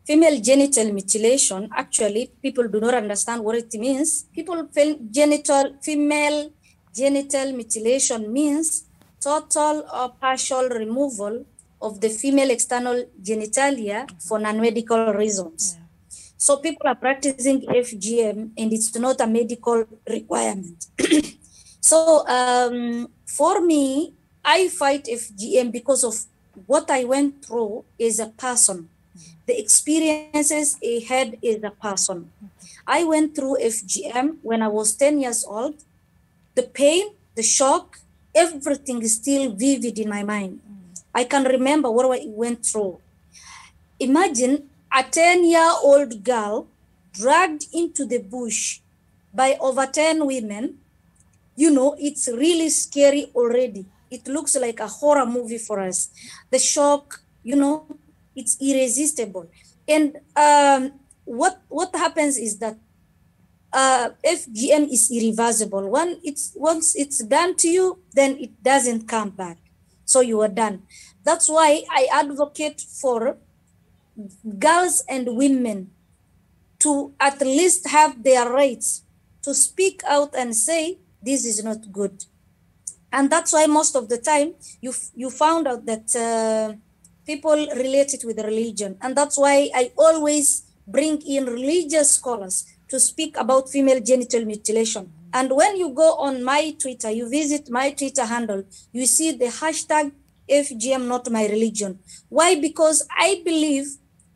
Female genital mutilation, actually, people do not understand what it means. People feel female genital mutilation means total or partial removal of the female external genitalia for non-medical reasons. So people are practicing FGM and it's not a medical requirement. So for me, I fight FGM because of what I went through as a person, the experiences I had as a person. I went through FGM when I was 10 years old. The pain, the shock, everything is still vivid in my mind. I can remember what I went through. Imagine a 10-year-old girl dragged into the bush by over 10 women. It's really scary already. It looks like a horror movie for us. The shock, it's irresistible. And what happens is that FGM is irreversible. Once it's done to you, then it doesn't come back. So you are done. That's why I advocate for girls and women to at least have their rights to speak out and say, this is not good. And that's why most of the time you found out that people relate it with religion. And that's why I always bring in religious scholars to speak about female genital mutilation. And when you go on my Twitter, you visit my Twitter handle, you see the hashtag FGM not my religion. Why? Because I believe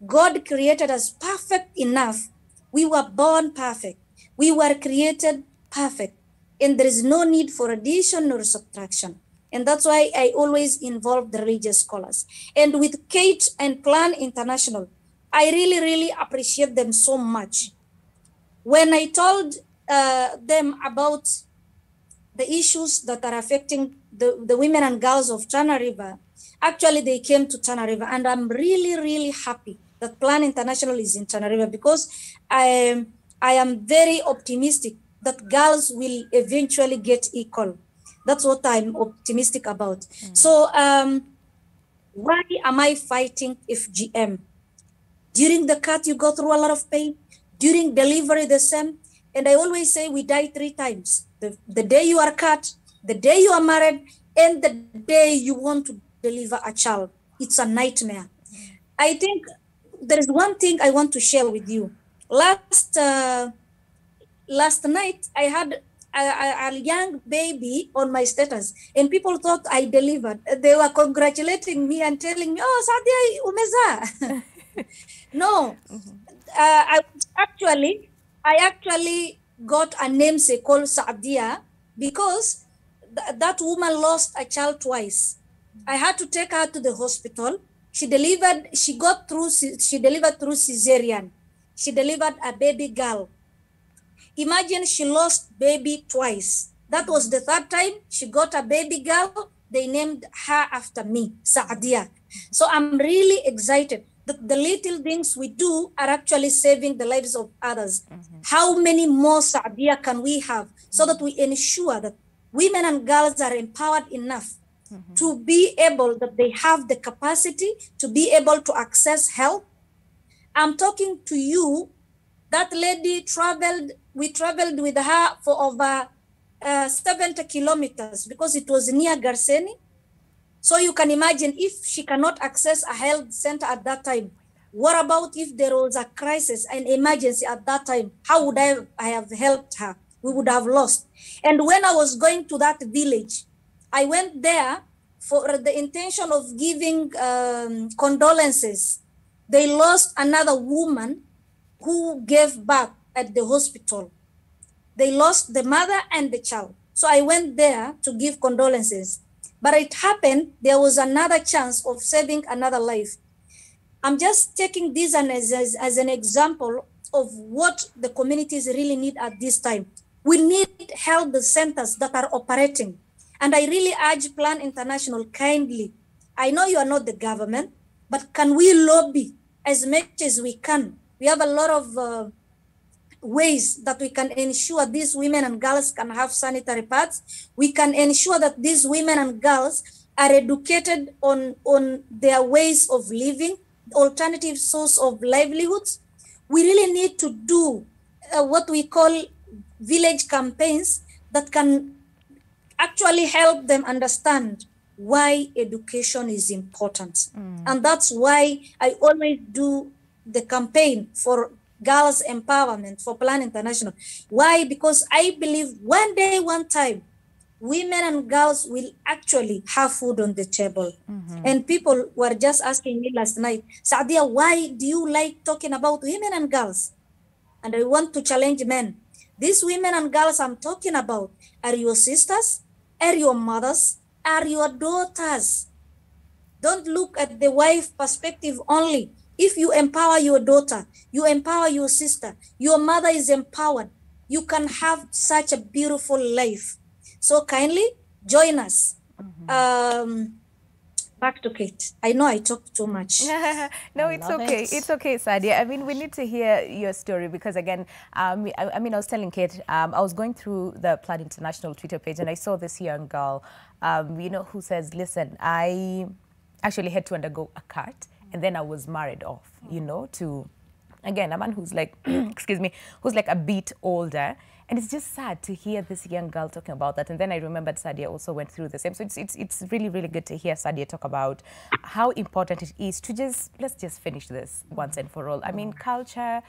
God created us perfect enough. We were born perfect. We were created perfect. And there is no need for addition or subtraction. And that's why I always involve the religious scholars. And with Kate and Plan International, I really, really appreciate them so much. When I told them about the issues that are affecting the women and girls of Tana River, actually they came to Tana River. And I'm really, really happy that Plan International is in Tana River because I am very optimistic that girls will eventually get equal. That's what I'm optimistic about. So Why am I fighting FGM? During the cut, you go through a lot of pain. During delivery, the same. And I always say we die 3 times. The day you are cut, the day you are married, and the day you want to deliver a child. It's a nightmare. I think there is one thing I want to share with you. Last night, I had a young baby on my status, and people thought I delivered. They were congratulating me and telling me, "Oh, Sadia, umeza." No, I actually got a namesake called Saadia because that woman lost a child twice. I had to take her to the hospital. She delivered through cesarean. She delivered a baby girl. Imagine she lost baby twice. That was the 3rd time she got a baby girl. They named her after me, Saadia. So I'm really excited. The little things we do are actually saving the lives of others. How many more Saadia can we have so that we ensure that women and girls are empowered enough to be able, that they have the capacity to be able to access help? I'm talking to you. That lady we traveled with her for over 70 kilometers because it was near Garseni. So you can imagine if she cannot access a health center at that time, what about if there was a crisis, an emergency at that time? How would I have helped her? We would have lost. And when I was going to that village, I went there for the intention of giving condolences. They lost another woman who gave birth at the hospital. They lost the mother and the child. So I went there to give condolences. But it happened, there was another chance of saving another life. I'm just taking this as an example of what the communities really need at this time. We need health centers that are operating. And I really urge Plan International kindly. I know you are not the government, but can we lobby as much as we can? We have a lot of ways that we can ensure these women and girls can have sanitary pads. We can ensure that these women and girls are educated on their ways of living, alternative source of livelihoods. We really need to do what we call village campaigns that can actually help them understand why education is important. And that's why I always do the campaign for girls empowerment for Plan International. Why? Because I believe one day, one time, women and girls will actually have food on the table. And people were just asking me last night, Saadia, why do you like talking about women and girls? And I want to challenge men. These women and girls I'm talking about are your sisters, are your mothers, are your daughters. Don't look at the wife perspective only. If you empower your daughter, you empower your sister, your mother is empowered, you can have such a beautiful life. So kindly join us. Back to Kate. I know I talked too much. No, it's okay. It's okay, Sadia. I mean, we need to hear your story because, again, I was telling Kate, I was going through the Plan International Twitter page and I saw this young girl, who says, listen, I actually had to undergo a cut and then I was married off, to, again, a man who's like, excuse me, who's like a bit older. And it's just sad to hear this young girl talking about that. And then I remembered Sadia also went through the same. So it's really, really good to hear Sadia talk about how important it is to let's just finish this once and for all. I mean, culture,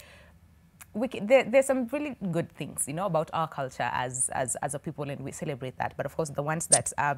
there's some really good things, about our culture as a people, and we celebrate that. But of course, the ones that, are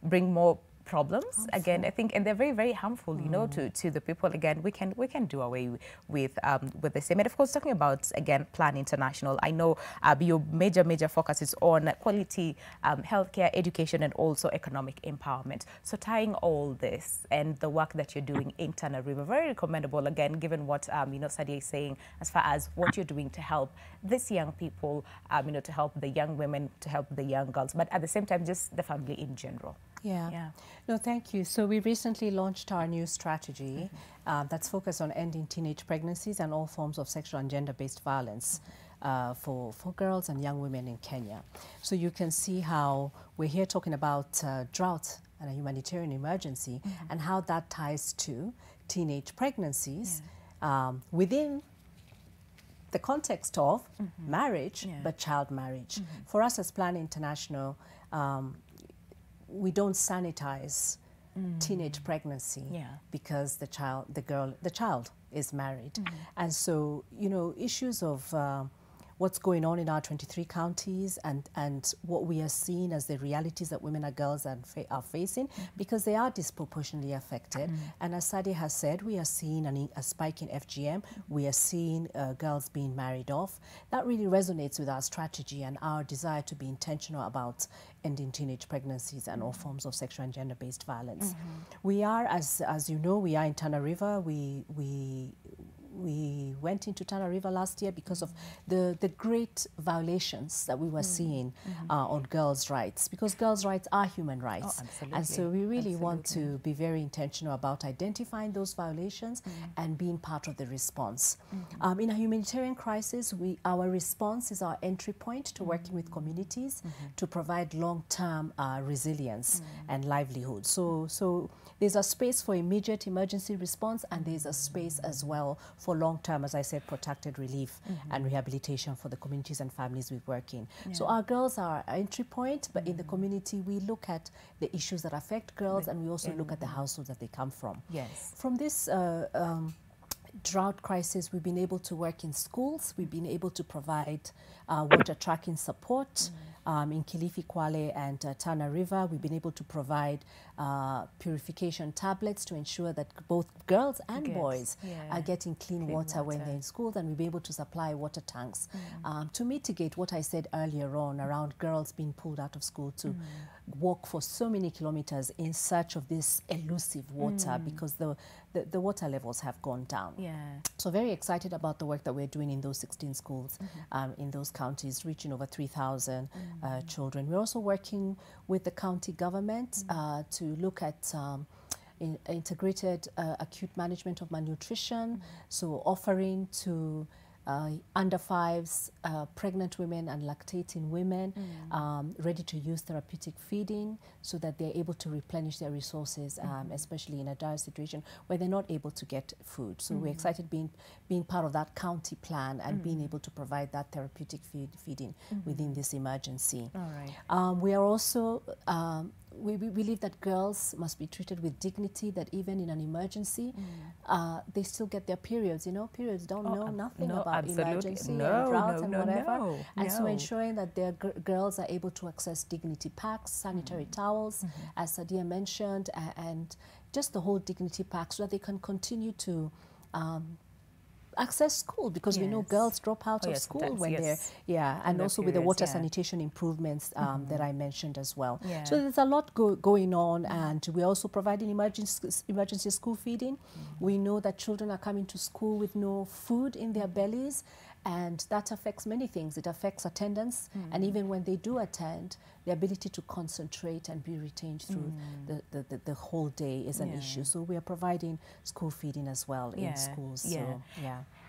bring more problems again, I think, and they're very, very harmful, to the people. Again, we can do away with the same. And of course, talking about, again, Plan International, I know your major focus is on quality healthcare, education, and also economic empowerment. So tying all this and the work that you're doing in Tanariva, very recommendable, again, given what Sadia is saying as far as what you're doing to help these young people, to help the young women, to help the young girls, but at the same time, just the family in general. Yeah. No, thank you. So we recently launched our new strategy that's focused on ending teenage pregnancies and all forms of sexual and gender-based violence for girls and young women in Kenya. So you can see how we're here talking about drought and a humanitarian emergency, and how that ties to teenage pregnancies within the context of marriage, but child marriage. For us as Plan International, we don't sanitize teenage pregnancy because the child is married. And so, you know, issues of what's going on in our 23 counties and what we are seeing as the realities that women and girls are facing, because they are disproportionately affected. And as Sadi has said, we are seeing a spike in FGM. We are seeing girls being married off. That really resonates with our strategy and our desire to be intentional about ending teenage pregnancies and all forms of sexual and gender-based violence. We are, as you know, we are in Tana River. We went into Tana River last year because of the great violations that we were seeing on girls' rights, because girls' rights are human rights. And so we really want to be very intentional about identifying those violations and being part of the response. In a humanitarian crisis, our response is our entry point to working with communities to provide long-term resilience and livelihood. So there's a space for immediate emergency response, and there's a space as well for long-term, as I said, protected relief and rehabilitation for the communities and families we work in. So our girls are our entry point, but in the community we look at the issues that affect girls, and we also look at the households that they come from. From this drought crisis, we've been able to work in schools. We've been able to provide water tracking support in Kilifi, Kwale, and Tana River. We've been able to provide purification tablets to ensure that both girls and boys are getting clean water when they're in school, and we'll be able to supply water tanks to mitigate what I said earlier on around girls being pulled out of school to walk for so many kilometers in search of this elusive water because the water levels have gone down. So very excited about the work that we're doing in those 16 schools in those counties, reaching over 3,000 children. We're also working with the county government to look at integrated acute management of malnutrition, so offering to under fives, pregnant women and lactating women, ready to use therapeutic feeding so that they're able to replenish their resources, especially in a dire situation where they're not able to get food. So we're excited being part of that county plan and being able to provide that therapeutic feeding within this emergency. We are also we believe that girls must be treated with dignity, that even in an emergency, they still get their periods. You know, periods don't know nothing about emergency and drought and whatever. And so ensuring that their girls are able to access dignity packs, sanitary towels, as Sadia mentioned, and just the whole dignity pack so that they can continue to access school, because we know girls drop out of school when they're and also with the water sanitation improvements that I mentioned as well. So there's a lot going on, and we're also providing emergency school feeding. We know that children are coming to school with no food in their bellies, and that affects many things. It affects attendance, and even when they do attend, the ability to concentrate and be retained through the whole day is an issue. So we are providing school feeding as well in schools. So,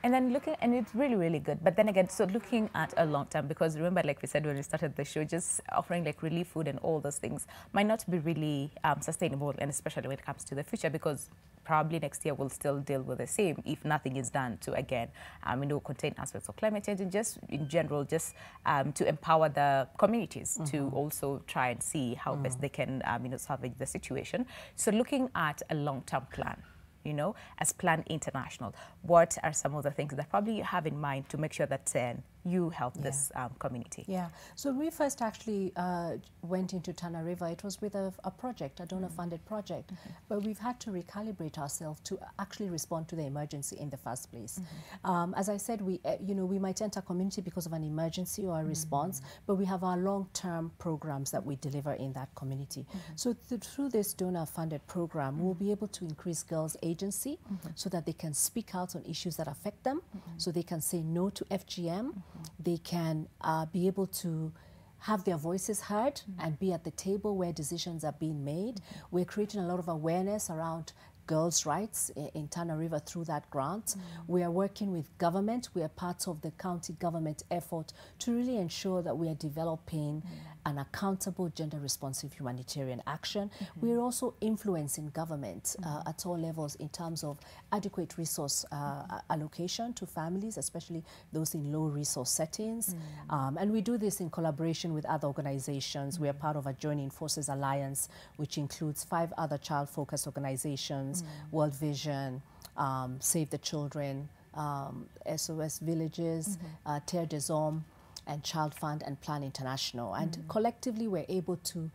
and then looking, and it's really, really good. But then again, so looking at a long term, because remember, like we said when we started the show, just offering like relief food and all those things might not be really sustainable, and especially when it comes to the future, because probably next year we'll still deal with the same if nothing is done to, again, contain aspects of climate change, and just in general, just to empower the communities to also try and see how best they can, salvage the situation. So looking at a long-term plan, as Plan International, what are some of the things that probably you have in mind to make sure that you help this community? So we first actually went into Tana River. It was with a project, a donor-funded project, but we've had to recalibrate ourselves to actually respond to the emergency in the first place. As I said, we might enter community because of an emergency or a response, but we have our long-term programs that we deliver in that community. So through this donor-funded program, we'll be able to increase girls' agency so that they can speak out on issues that affect them, so they can say no to FGM. They can be able to have their voices heard and be at the table where decisions are being made. We're creating a lot of awareness around girls' rights in Tana River through that grant. We are working with government. We are part of the county government effort to really ensure that we are developing an accountable gender-responsive humanitarian action. We are also influencing government at all levels in terms of adequate resource allocation to families, especially those in low-resource settings. And we do this in collaboration with other organizations. We are part of a Joining Forces Alliance, which includes 5 other child-focused organizations, World Vision, Save the Children, SOS Villages, Terre des Hommes, and Child Fund and Plan International. And collectively, we're able to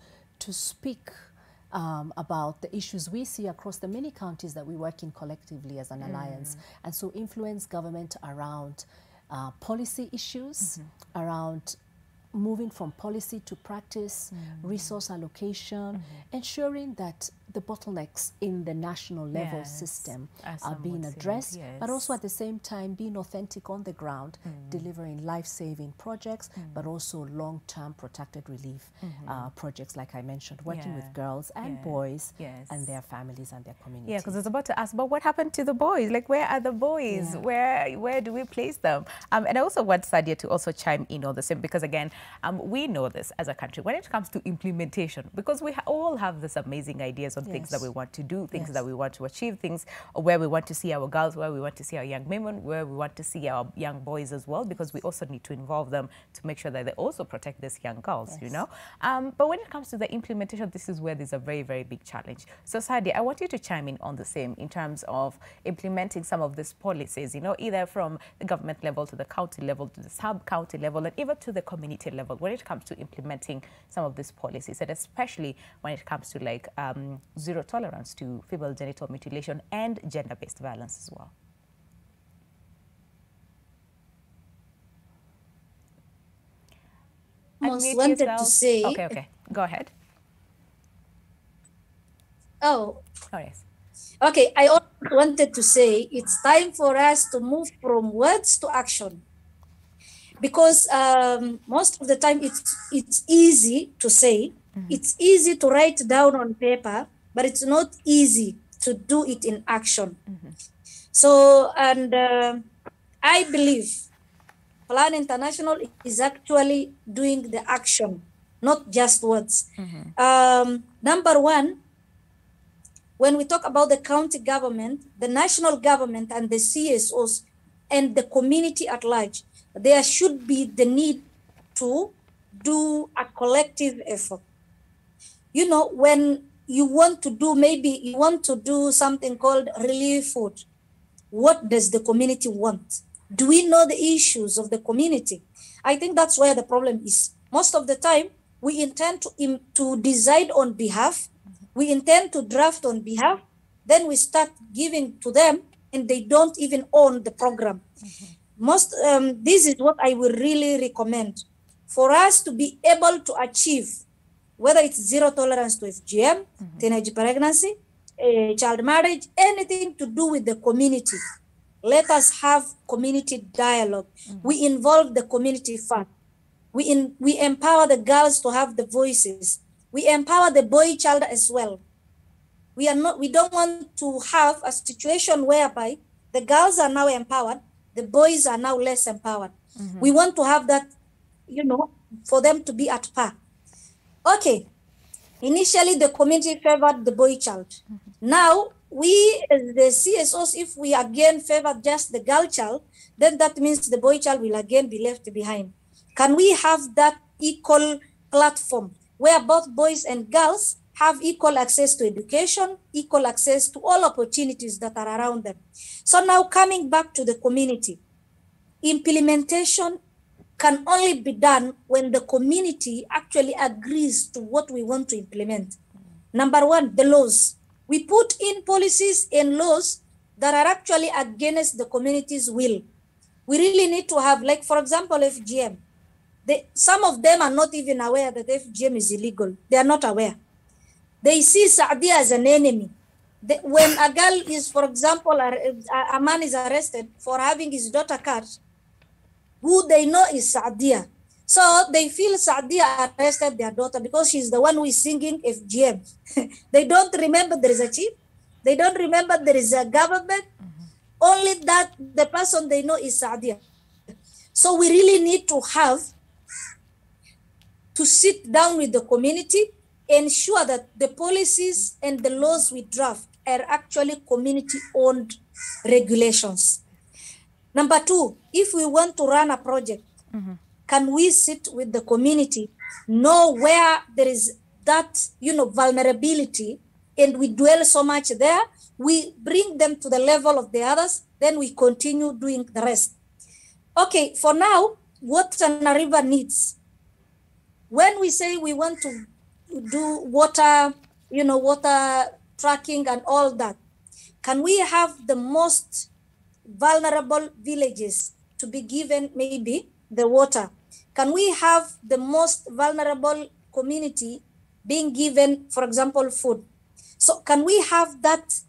speak about the issues we see across the many counties that we work in collectively as an alliance, and so influence government around policy issues, around moving from policy to practice, resource allocation, ensuring that the bottlenecks in the national level system are being addressed, but also at the same time being authentic on the ground, delivering life-saving projects, but also long-term protected relief projects, like I mentioned, working with girls and boys and their families and their communities. Yeah, because I was about to ask, but what happened to the boys? Like, where are the boys? Where do we place them? And I also want Sadia to also chime in on the same, because again, we know this as a country when it comes to implementation, because we all have this amazing ideas on things that we want to do, things that we want to achieve, things where we want to see our girls, where we want to see our young women, where we want to see our young boys as well, because we also need to involve them to make sure that they also protect these young girls, you know. But when it comes to the implementation, this is where there's a very, very big challenge. So Sadia, I want you to chime in on the same in terms of implementing some of these policies, you know, either from the government level to the county level to the sub-county level and even to the community level when it comes to implementing some of these policies, and especially when it comes to like zero tolerance to female genital mutilation and gender-based violence as well. Almost wanted to say. Okay, go ahead. Oh. Oh yes. Okay, I also wanted to say it's time for us to move from words to action, because most of the time it's easy to say, it's easy to write down on paper, but it's not easy to do it in action. So, and I believe Plan International is actually doing the action, not just words. Number one, when we talk about the county government, the national government and the CSOs and the community at large, there should be the need to do a collective effort. You know, when you want to do, maybe you want to do something called relief food, what does the community want? Do we know the issues of the community? I think that's where the problem is. Most of the time, we intend to decide on behalf, we intend to draft on behalf, then we start giving to them and they don't even own the program. This is what I would really recommend for us to be able to achieve, whether it's zero tolerance to FGM, teenage pregnancy, child marriage, anything to do with the community. Let us have community dialogue. We involve the community first. We empower the girls to have the voices. We empower the boy child as well. We don't want to have a situation whereby the girls are now empowered, the boys are now less empowered. We want to have that, you know, for them to be at par. Okay, initially the community favored the boy child. Now, we as the CSOs, if we again favor just the girl child, then that means the boy child will again be left behind. Can we have that equal platform where both boys and girls have equal access to education, equal access to all opportunities that are around them? So now coming back to the community, implementation can only be done when the community actually agrees to what we want to implement. Number one, the laws. We put in policies and laws that are actually against the community's will. We really need to have, like, for example, FGM. Some of them are not even aware that FGM is illegal. They are not aware. They see Saudi as an enemy. When a girl is, for example, a man is arrested for having his daughter cut, who they know is Saudia. So they feel Saudia arrested their daughter because she's the one who is singing FGM. They don't remember there is a chief. They don't remember there is a government. Only that the person they know is Saadia. So we really need to sit down with the community, ensure that the policies and the laws we draft are actually community-owned regulations. Number two, if we want to run a project, can we sit with the community, know where there is that, vulnerability, and we dwell so much there, we bring them to the level of the others, then we continue doing the rest. Okay, for now, what Tana River needs, when we say we want to do water, water tracking and all that, can we have the most vulnerable villages to be given maybe the water? Can we have the most vulnerable community being given, for example, food? So can we have that,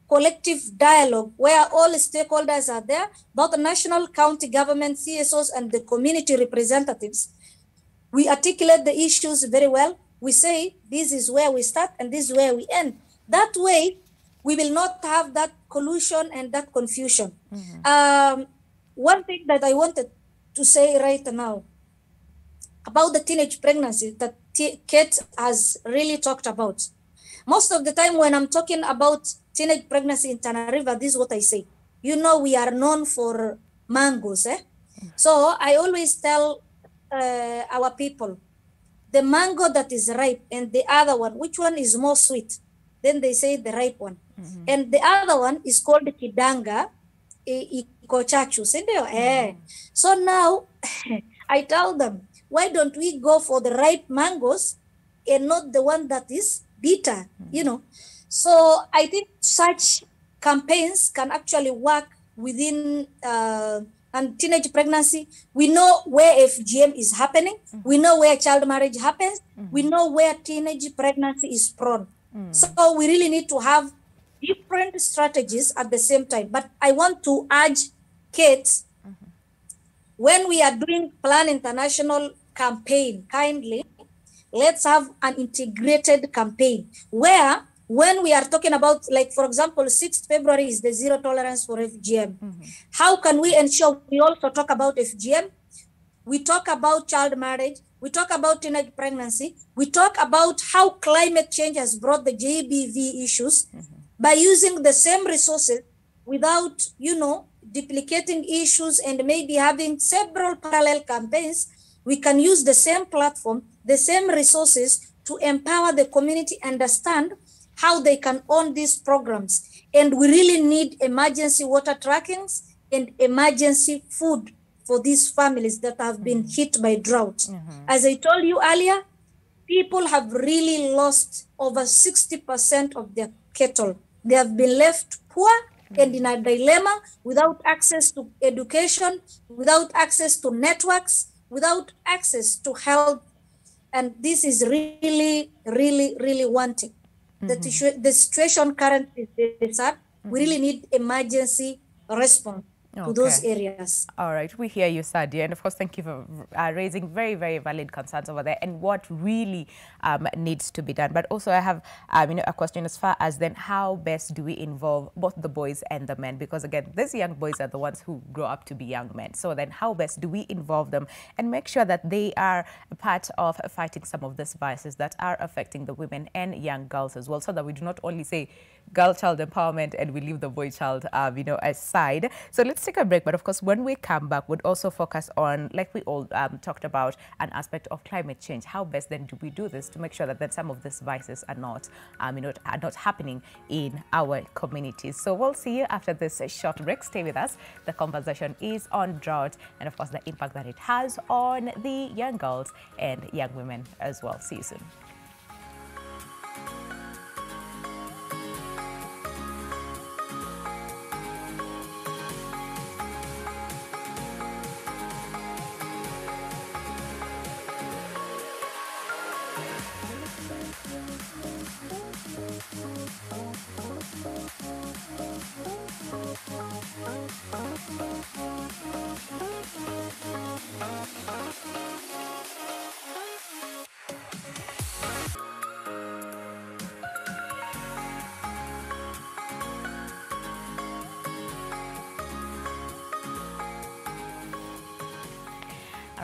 collective dialogue where all stakeholders are there, both the national, county government, CSOs, and the community representatives? We articulate the issues very well. We say, this is where we start and this is where we end. That way, we will not have that collusion and that confusion. One thing that I wanted to say right now about the teenage pregnancy that Kate has really talked about. Most of the time when I'm talking about teenage pregnancy in Tana River, this is what I say. We are known for mangoes. So I always tell our people, the mango that is ripe and the other one, which one is more sweet? Then they say the ripe one. And the other one is called kidanga, ikochachu. So now I tell them, why don't we go for the ripe mangoes and not the one that is bitter, So I think such campaigns can actually work within and teenage pregnancy. We know where FGM is happening. We know where child marriage happens. We know where teenage pregnancy is prone. So we really need to have different strategies at the same time. But I want to urge kids, when we are doing Plan International campaign, kindly, let's have an integrated campaign where when we are talking about, like, for example, 6th February is the zero tolerance for FGM. How can we ensure we also talk about FGM? We talk about child marriage. We talk about teenage pregnancy. We talk about how climate change has brought the GBV issues by using the same resources without, duplicating issues and maybe having several parallel campaigns. We can use the same platform, the same resources to empower the community, understand how they can own these programs. And we really need emergency water trackings and emergency food for these families that have been hit by drought. As I told you earlier, people have really lost over 60% of their cattle. They have been left poor and in a dilemma, without access to education, without access to networks, without access to health. And this is really, really, really wanting. The situation currently is that we really need emergency response to those areas. All right, we hear you, Sadia, and of course, thank you for raising very, very valid concerns over there and what really needs to be done. But also, I have a question as far as then how best do we involve both the boys and the men? Because again, these young boys are the ones who grow up to be young men. So then, how best do we involve them and make sure that they are a part of fighting some of these vices that are affecting the women and young girls as well, so that we do not only say girl child empowerment and we leave the boy child, aside. So let's take a break. But of course, when we come back, we'd also focus on, like we all talked about, an aspect of climate change. How best then do we do this to make sure that then some of these vices are not, are not happening in our communities? So we'll see you after this short break. Stay with us. The conversation is on drought and of course the impact that it has on the young girls and young women as well. See you soon.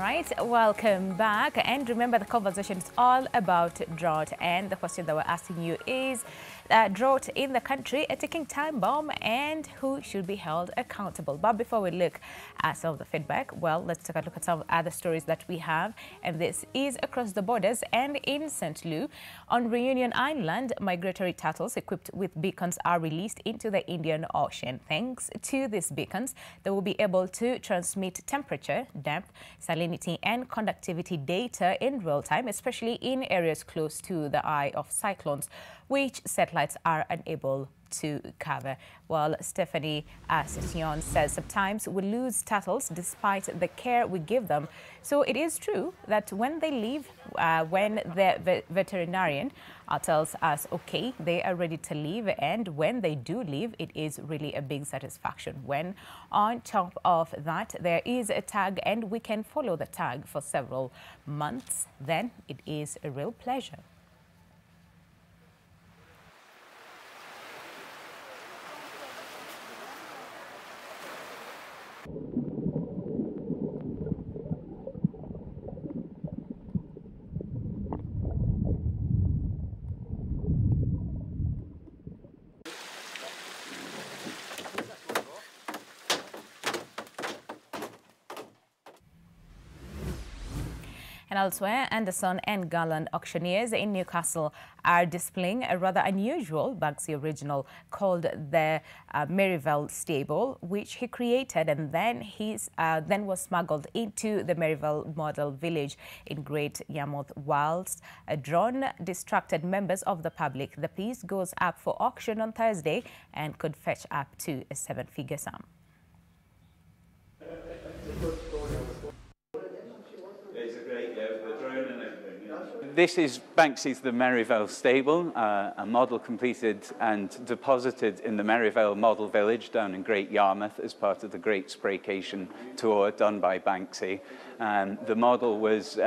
right, welcome back. And remember, the conversation is all about drought. And the question that we're asking you is, drought in the country, a ticking time bomb, and who should be held accountable? But before we look at some of the feedback, well, let's take a look at some other stories that we have. And this is across the borders and in St. Louis. On Reunion Island, migratory turtles equipped with beacons are released into the Indian Ocean. Thanks to these beacons, they will be able to transmit temperature, depth, salinity, and conductivity data in real time, especially in areas close to the eye of cyclones, which satellites are unable to cover. Well, Stephanie Session says sometimes we lose turtles despite the care we give them. So it is true that when they leave, when the veterinarian tells us, okay, they are ready to leave, and when they do leave, it is really a big satisfaction. When on top of that, there is a tag and we can follow the tag for several months, then it is a real pleasure. And elsewhere, Anderson and Garland auctioneers in Newcastle are displaying a rather unusual Banksy original called the Maryvale Stable, which he created and then was smuggled into the Maryvale Model Village in Great Yarmouth whilst a drone distracted members of the public. The piece goes up for auction on Thursday and could fetch up to a 7-figure sum. This is Banksy's The Maryvale Stable, a model completed and deposited in the Maryvale Model Village down in Great Yarmouth as part of the Great Spraycation tour done by Banksy. The model was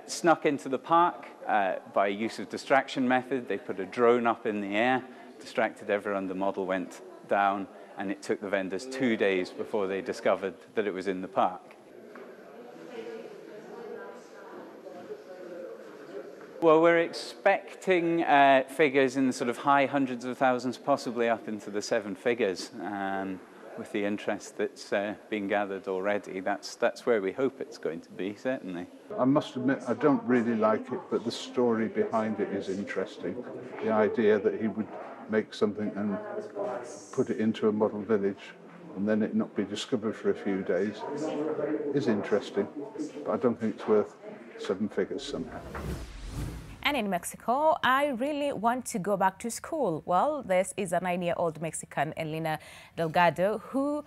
snuck into the park by use of distraction method. They put a drone up in the air, distracted everyone, the model went down, and it took the vendors 2 days before they discovered that it was in the park. Well, we're expecting figures in the sort of high hundreds of thousands, possibly up into the 7 figures. With the interest that's been gathered already, that's where we hope it's going to be, certainly. I must admit, I don't really like it, but the story behind it is interesting. The idea that he would make something and put it into a model village and then it not be discovered for a few days is interesting, but I don't think it's worth 7 figures somehow. And in Mexico, I really want to go back to school. Well, this is a 9-year-old Mexican, Elena Delgado, who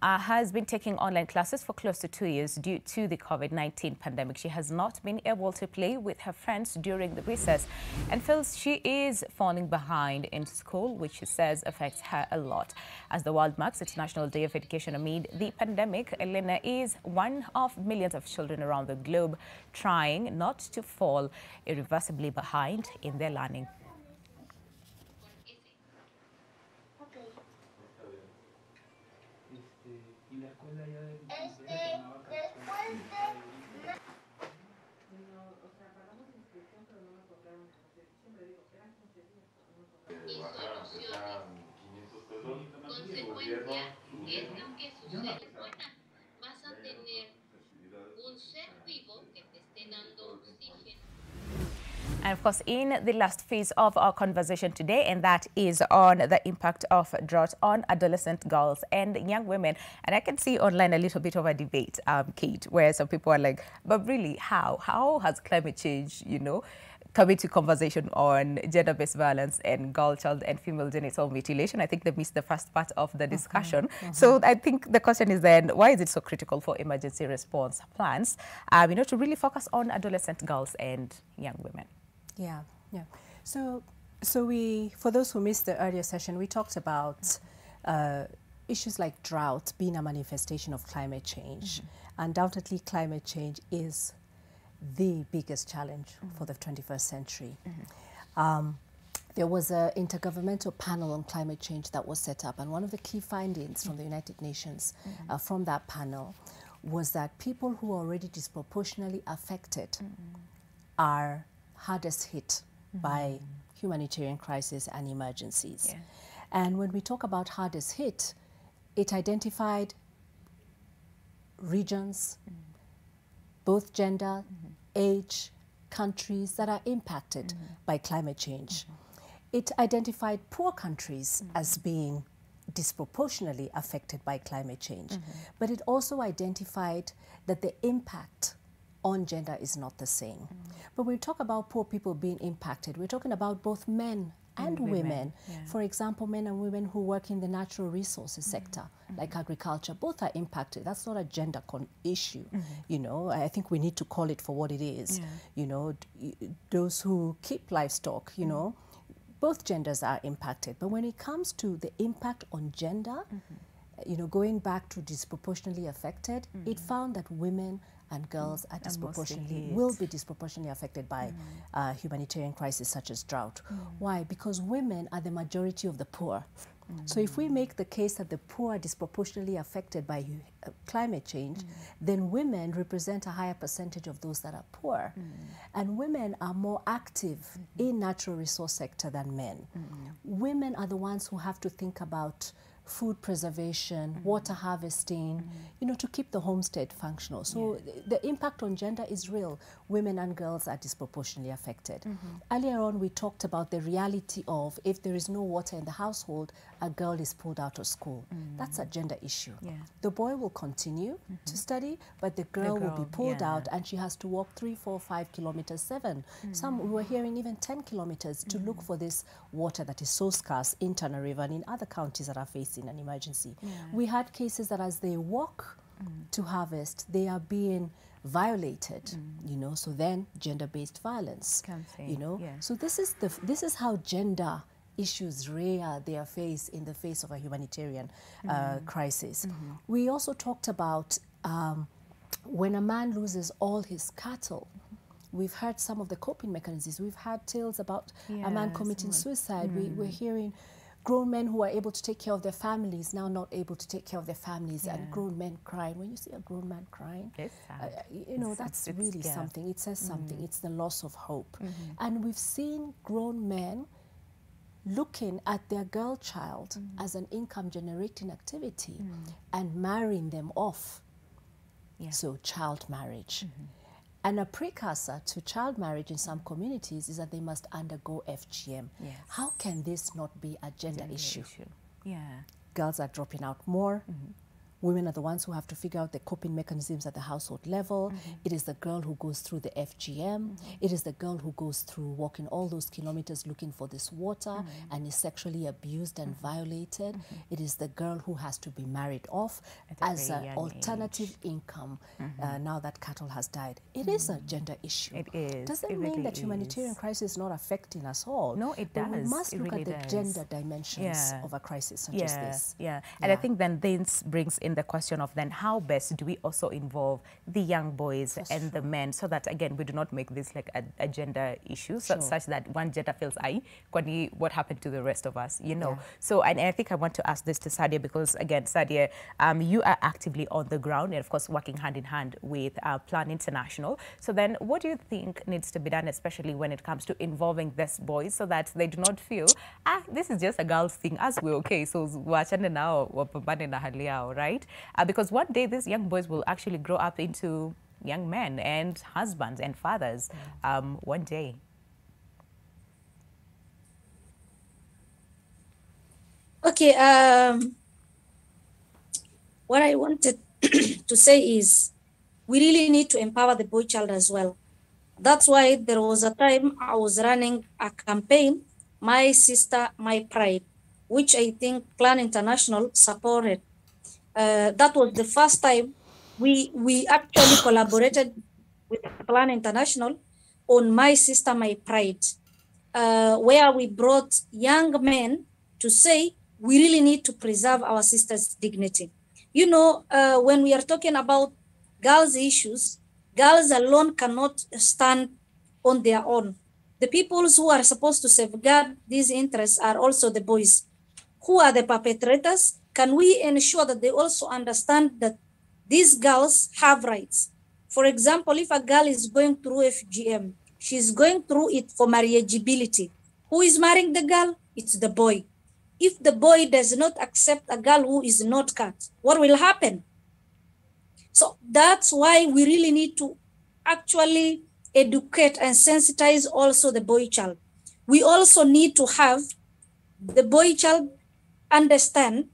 has been taking online classes for close to 2 years due to the COVID-19 pandemic. She has not been able to play with her friends during the recess and feels she is falling behind in school, which she says affects her a lot. As the world marks International Day of Education amid the pandemic, Elena is one of millions of children around the globe trying not to fall irreversibly behind in their learning. And of course, in the last phase of our conversation today, and that is on the impact of drought on adolescent girls and young women. And I can see online a little bit of a debate, Kate, where some people are like, but really, how has climate change, come into conversation on gender-based violence and girl, child, and female genital mutilation? I think they missed the first part of the discussion. So I think the question is then, why is it so critical for emergency response plans, to really focus on adolescent girls and young women? Yeah. So for those who missed the earlier session, we talked about issues like drought being a manifestation of climate change. Undoubtedly, climate change is the biggest challenge for the 21st century. There was an intergovernmental panel on climate change that was set up, and one of the key findings from the United Nations from that panel was that people who are already disproportionately affected are hardest hit by humanitarian crises and emergencies. Yeah. And when we talk about hardest hit, it identified regions, both gender, age, countries that are impacted by climate change. It identified poor countries as being disproportionately affected by climate change. But it also identified that the impact on gender is not the same. But when we talk about poor people being impacted, we're talking about both men and women. Yeah. For example, men and women who work in the natural resources sector, like agriculture, both are impacted. That's not a gender issue. You know, I think we need to call it for what it is. Yeah. You know, those who keep livestock, you know, both genders are impacted. But when it comes to the impact on gender, you know, going back to disproportionately affected, it found that women and girls are will be disproportionately affected by humanitarian crises such as drought. Why? Because women are the majority of the poor. So if we make the case that the poor are disproportionately affected by climate change, then women represent a higher percentage of those that are poor. And women are more active in natural resource sector than men. Women are the ones who have to think about food preservation, water harvesting, you know, to keep the homestead functional. So the impact on gender is real. Women and girls are disproportionately affected. Earlier on, we talked about the reality of if there is no water in the household, a girl is pulled out of school. That's a gender issue. Yeah. The boy will continue to study, but the girl will be pulled out and she has to walk 3, 4, 5 kilometers, 7. Some, we were hearing even 10 kilometers to look for this water that is so scarce in Tana River and in other counties that are facing an emergency. We had cases that as they walk to harvest, they are being violated, you know, so then gender-based violence, you know. So this is how gender issues rear their face in the face of a humanitarian crisis. We also talked about when a man loses all his cattle. We've heard some of the coping mechanisms. We've had tales about a man committing suicide. We're hearing grown men who are able to take care of their families now not able to take care of their families, and grown men crying. When you see a grown man crying, you know, that's really something. It says something. It's the loss of hope. And we've seen grown men looking at their girl child as an income generating activity and marrying them off. So child marriage. And a precursor to child marriage in some communities is that they must undergo FGM. How can this not be a gender issue? Girls are dropping out more. Women are the ones who have to figure out the coping mechanisms at the household level. It is the girl who goes through the FGM. It is the girl who goes through walking all those kilometers looking for this water and is sexually abused and violated. It is the girl who has to be married off as an alternative income now that cattle has died. It is a gender issue. It is. Doesn't mean that humanitarian crisis is not affecting us all. No, it does. But we must look really at the gender dimensions of a crisis such as this. And I think then this brings in the question of then how best do we also involve the young boys and the men, so that again we do not make this like a gender issue such that one gender feels kwani what happened to the rest of us, you know. So and I think I want to ask this to Sadia, because again, Sadia, you are actively on the ground and of course working hand in hand with Plan International. So then what do you think needs to be done, especially when it comes to involving these boys, so that they do not feel this is just a girl's thing, as we're okay, so wachane nao wapambane na hali yao, right? Because one day these young boys will actually grow up into young men and husbands and fathers one day. Okay, what I wanted to say is we really need to empower the boy child as well. That's why there was a time I was running a campaign, My Sister, My Pride, which I think Plan International supported. That was the first time we actually collaborated with Plan International on My Sister, My Pride, where we brought young men to say we really need to preserve our sisters' dignity. You know, when we are talking about girls' issues, girls alone cannot stand on their own. The peoples who are supposed to safeguard these interests are also the boys. Who are the perpetrators? Can we ensure that they also understand that these girls have rights. For example, if a girl is going through FGM, she's going through it for marriageability. Who is marrying the girl? It's the boy. If the boy does not accept a girl who is not cut, what will happen? So that's why we really need to actually educate and sensitize also the boy child. We also need to have the boy child understand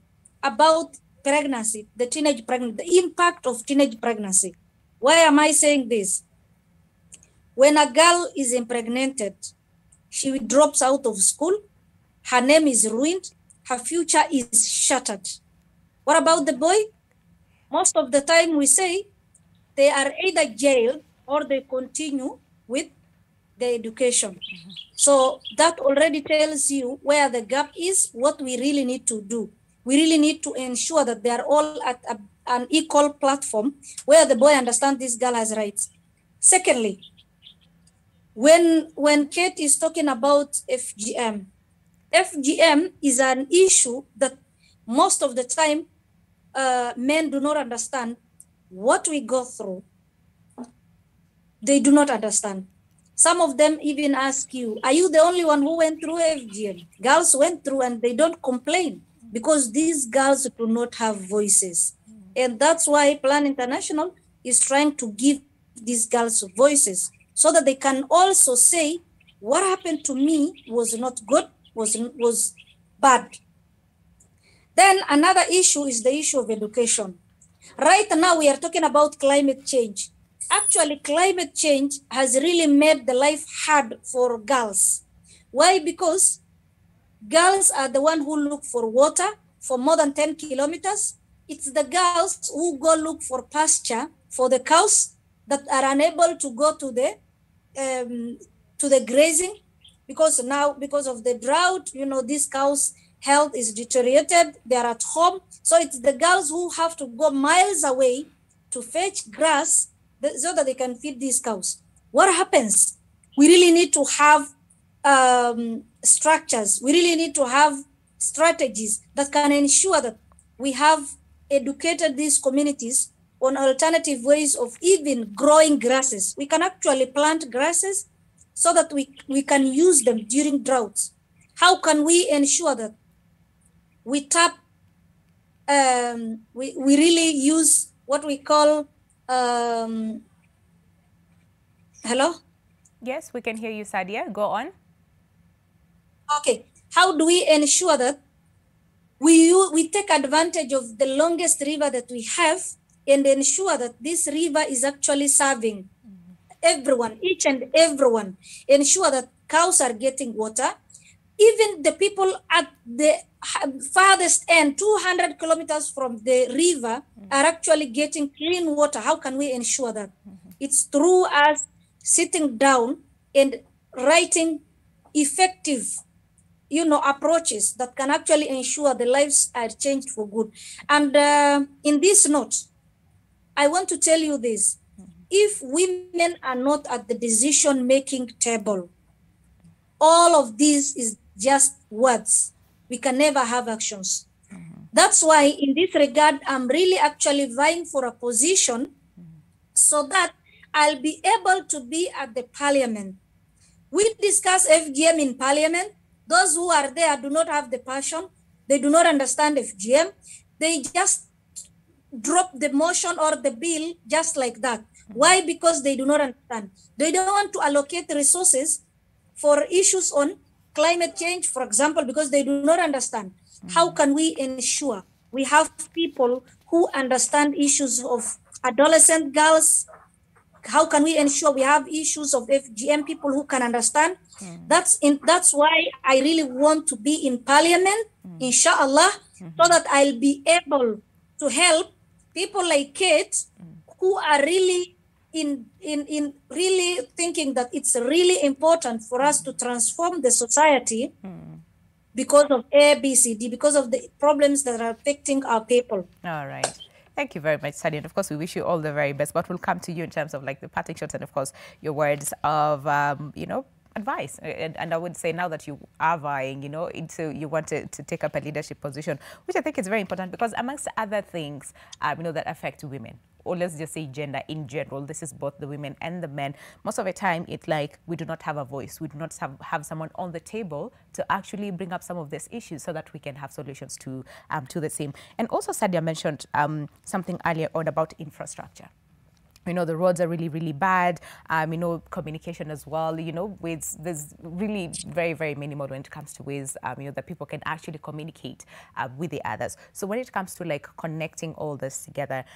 about pregnancy, the teenage pregnancy, the impact of teenage pregnancy. Why am I saying this? When a girl is impregnated, she drops out of school, her name is ruined, her future is shattered. What about the boy? Most of the time we say they are either jailed or they continue with the education. So that already tells you where the gap is, what we really need to do. We really need to ensure that they are all at an equal platform where the boy understands this girl has rights. Secondly, when Kate is talking about FGM, FGM is an issue that most of the time men do not understand what we go through. They do not understand. Some of them even ask you, are you the only one who went through FGM? Girls went through and they don't complain because these girls do not have voices. And that's why Plan International is trying to give these girls voices so that they can also say, what happened to me was not good, was bad. Then another issue is the issue of education. Right now we are talking about climate change. Actually, climate change has really made the life hard for girls. Why? Because girls are the one who look for water for more than 10 kilometers. It's the girls who go look for pasture for the cows that are unable to go to the grazing, because now, because of the drought, you know, these cows' health is deteriorated. They are at home. So it's the girls who have to go miles away to fetch grass so that they can feed these cows. What happens? We really need to have structures. We really need to have strategies that can ensure that we have educated these communities on alternative ways of even growing grasses. We can actually plant grasses so that we can use them during droughts. How can we ensure that we tap, we really use what we call, hello? Yes, we can hear you, Sadia. Go on. Okay. How do we ensure that we take advantage of the longest river that we have and ensure that this river is actually serving everyone, each and everyone, ensure that cows are getting water. Even the people at the farthest end, 200 kilometers from the river, are actually getting clean water. How can we ensure that? It's through us sitting down and writing effective, you know, approaches that can actually ensure the lives are changed for good. And in this note, I want to tell you this. If women are not at the decision-making table, all of this is just words. We can never have actions. That's why in this regard, I'm really actually vying for a position so that I'll be able to be at the parliament. We discuss FGM in parliament. Those who are there do not have the passion. They do not understand FGM. They just drop the motion or the bill just like that. Why? Because they do not understand. They don't want to allocate resources for issues on climate change, for example, because they do not understand. How can we ensure we have people who understand issues of adolescent girls? How can we ensure we have issues of FGM people who can understand? That's why I really want to be in parliament, inshallah, so that I'll be able to help people like Kate who are really in really thinking that it's really important for us to transform the society because of ABCD, because of the problems that are affecting our people. All right. Thank you very much, Sadia. And of course, we wish you all the very best, but we'll come to you in terms of like the parting shots and of course, your words of, you know, advice. And I would say now that you are vying, you know, you want to take up a leadership position, which I think is very important because amongst other things, you know, that affect women, or let's just say gender in general, this is both the women and the men, most of the time it's like we do not have a voice, we do not have someone on the table to actually bring up some of these issues so that we can have solutions to the same. And also Sadia mentioned something earlier on about infrastructure. You know, the roads are really, really bad. You know, communication as well. You know, there's really very, very minimal when it comes to ways, you know, that people can actually communicate with the others. So when it comes to like connecting all this together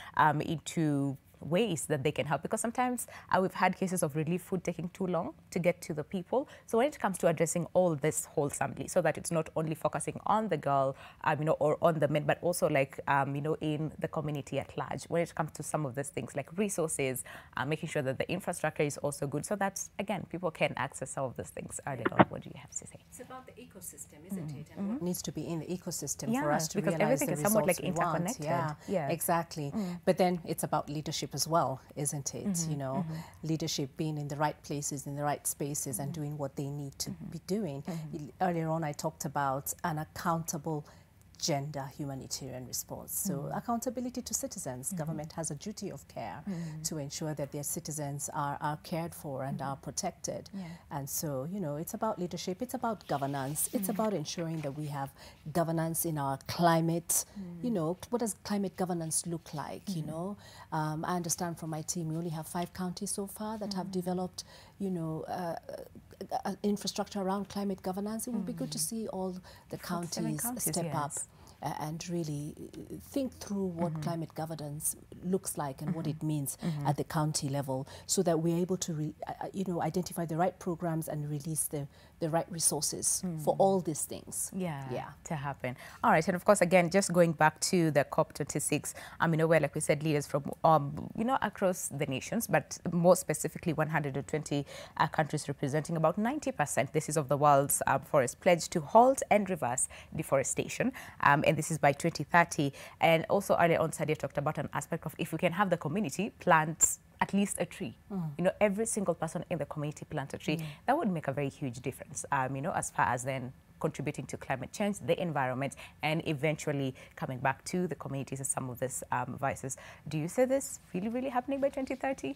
into ways that they can help, because sometimes we've had cases of relief food taking too long to get to the people. So when it comes to addressing all this wholesomely, so that it's not only focusing on the girl, you know, or on the men, but also like, you know, in the community at large, when it comes to some of these things like resources, making sure that the infrastructure is also good so that, again, people can access some of those things early on. What do you have to say? It's about the ecosystem, isn't it? And what needs to be in the ecosystem for us to because realize everything the is somewhat like results we want. interconnected. Yeah, exactly. But then it's about leadership as well, isn't it? You know, leadership being in the right places, in the right spaces, and doing what they need to be doing. Earlier on, I talked about an accountable gender humanitarian response. So accountability to citizens. Government has a duty of care to ensure that their citizens are cared for and are protected. And so, you know, it's about leadership, it's about governance, it's about ensuring that we have governance in our climate. You know, what does climate governance look like, you know? I understand from my team, we only have 5 counties so far that have developed, you know, infrastructure around climate governance. It would be good to see all the counties step up and really think through what climate governance looks like and what it means at the county level, so that we're able to, you know, identify the right programs and release the right resources for all these things. To happen. All right, and of course, again, just going back to the COP26, you know, where, like we said, leaders from, you know, across the nations, but more specifically 120 countries representing about 90%, this is of the world's forest, pledge to halt and reverse deforestation. And this is by 2030. And also earlier on, Sadia talked about an aspect of if we can have the community plant at least a tree. You know, every single person in the community plant a tree. That would make a very huge difference, you know, as far as then contributing to climate change, the environment, and eventually coming back to the communities and some of these vices. Do you see this really, really happening by 2030?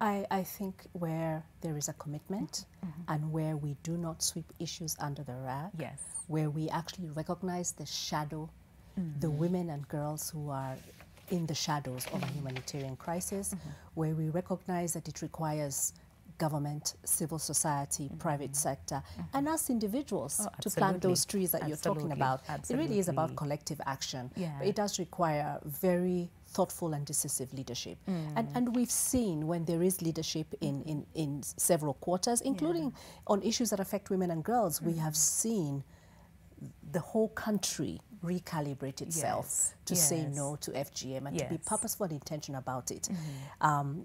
I think where there is a commitment and where we do not sweep issues under the rug, where we actually recognize the shadow, the women and girls who are in the shadows of a humanitarian crisis, where we recognize that it requires government, civil society, private sector, and us individuals to plant those trees that you're talking about. It really is about collective action. But it does require very thoughtful and decisive leadership. And we've seen when there is leadership in several quarters, including on issues that affect women and girls, we have seen the whole country recalibrate itself to say no to FGM and to be purposeful and intentional about it.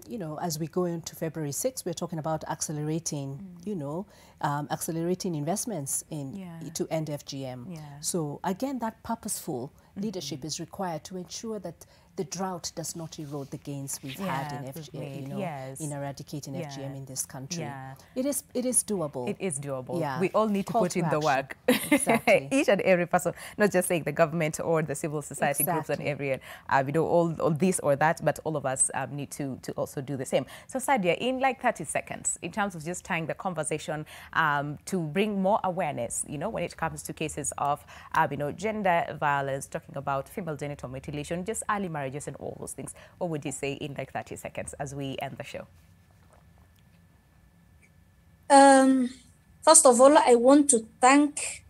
You know, as we go into February 6th, we're talking about accelerating, you know, accelerating investments in to end FGM. So again, that purposeful leadership is required to ensure that the drought does not erode the gains we've had in FGM, you know, in eradicating FGM in this country. It is doable. It is doable. We all need to put in the work. Exactly. Each and every person, not just saying the government or the civil society groups and everyone, you know, all this or that, but all of us need to also do the same. So Sadia, in like 30 seconds, in terms of just tying the conversation to bring more awareness, you know, when it comes to cases of, you know, gender violence, talking about female genital mutilation, just early marriages and all those things, what would you say in like 30 seconds as we end the show? First of all, I want to thank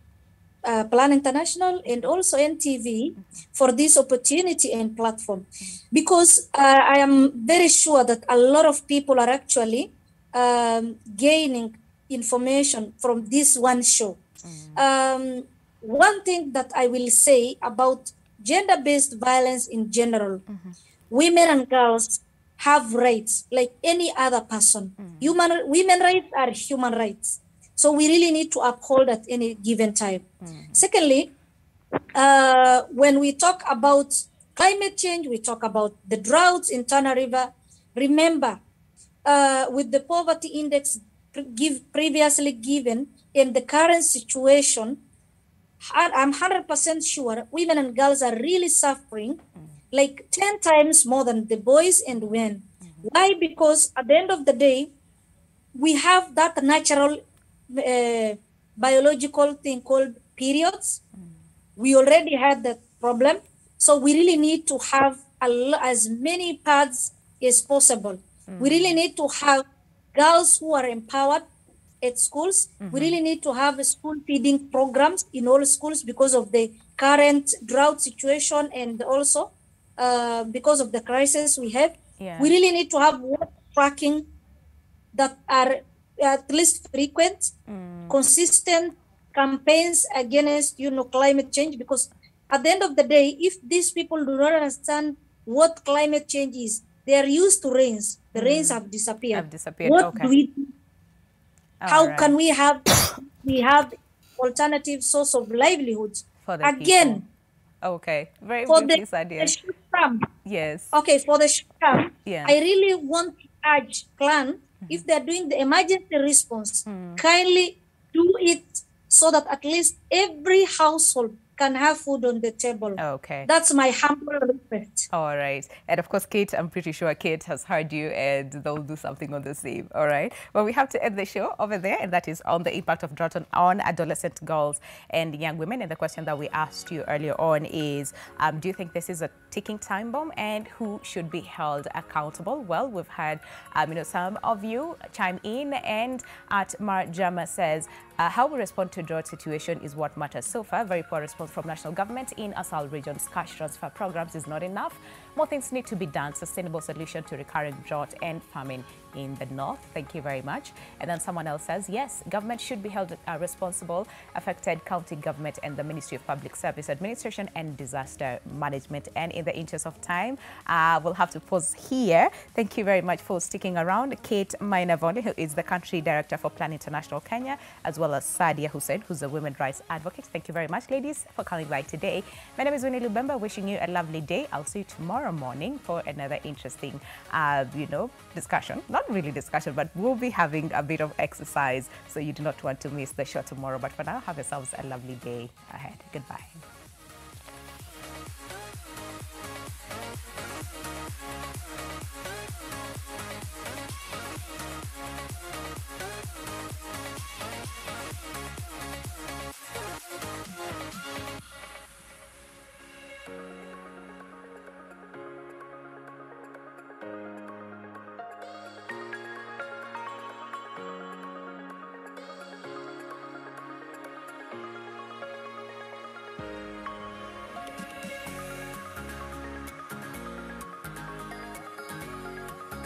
Plan International and also NTV for this opportunity and platform, because I am very sure that a lot of people are actually gaining information from this one show. One thing that I will say about gender-based violence in general, women and girls have rights like any other person. Women rights are human rights. So we really need to uphold at any given time. Secondly, when we talk about climate change, we talk about the droughts in Tana River. Remember, with the poverty index previously given in the current situation, I'm 100% sure women and girls are really suffering like 10 times more than the boys and men. Why? Because at the end of the day, we have that natural biological thing called periods. We already had that problem. So we really need to have as many pads as possible. We really need to have girls who are empowered at schools. We really need to have school feeding programs in all schools because of the current drought situation and also because of the crisis we have. Yeah. We really need to have water tracking that are at least frequent, consistent campaigns against, climate change. Because at the end of the day, if these people do not understand what climate change is, they are used to rains. The rains have disappeared. What Okay. do we do? How right. can we have alternative source of livelihoods? For the Again, people. Okay, very for briefly, the Sadia. short term. Yes. Okay, for the short term, Yeah. I really want to urge clan, if they're doing the emergency response, kindly do it so that at least every household can have food on the table. Okay. That's my humble request. All right. And of course, Kate, I'm pretty sure Kate has heard you and they'll do something on the same. All right. Well, we have to end the show over there, and that is on the impact of drought on adolescent girls and young women. And the question that we asked you earlier on is, do you think this is a ticking time bomb, and who should be held accountable? Well, we've had, some of you chime in, and at Marjama says, how we respond to drought situation is what matters. So far, very poor response from national government in Asal region's cash transfer programs is not enough. More things need to be done. Sustainable solution to recurring drought and famine in the north. Thank you very much. And then someone else says, yes, government should be held responsible. Affected county government and the Ministry of Public Service Administration and Disaster Management. And in the interest of time, we'll have to pause here. Thank you very much for sticking around. Kate Mainavonde, who is the Country Director for Plan International Kenya, as well as Sadia Hussein, who's a women's rights advocate. Thank you very much, ladies, for coming by today. My name is Winnie Lubemba, wishing you a lovely day. I'll see you tomorrow morning for another interesting, discussion. Not really discussion, but we'll be having a bit of exercise, so you do not want to miss the show tomorrow. But for now, have yourselves a lovely day ahead. Goodbye.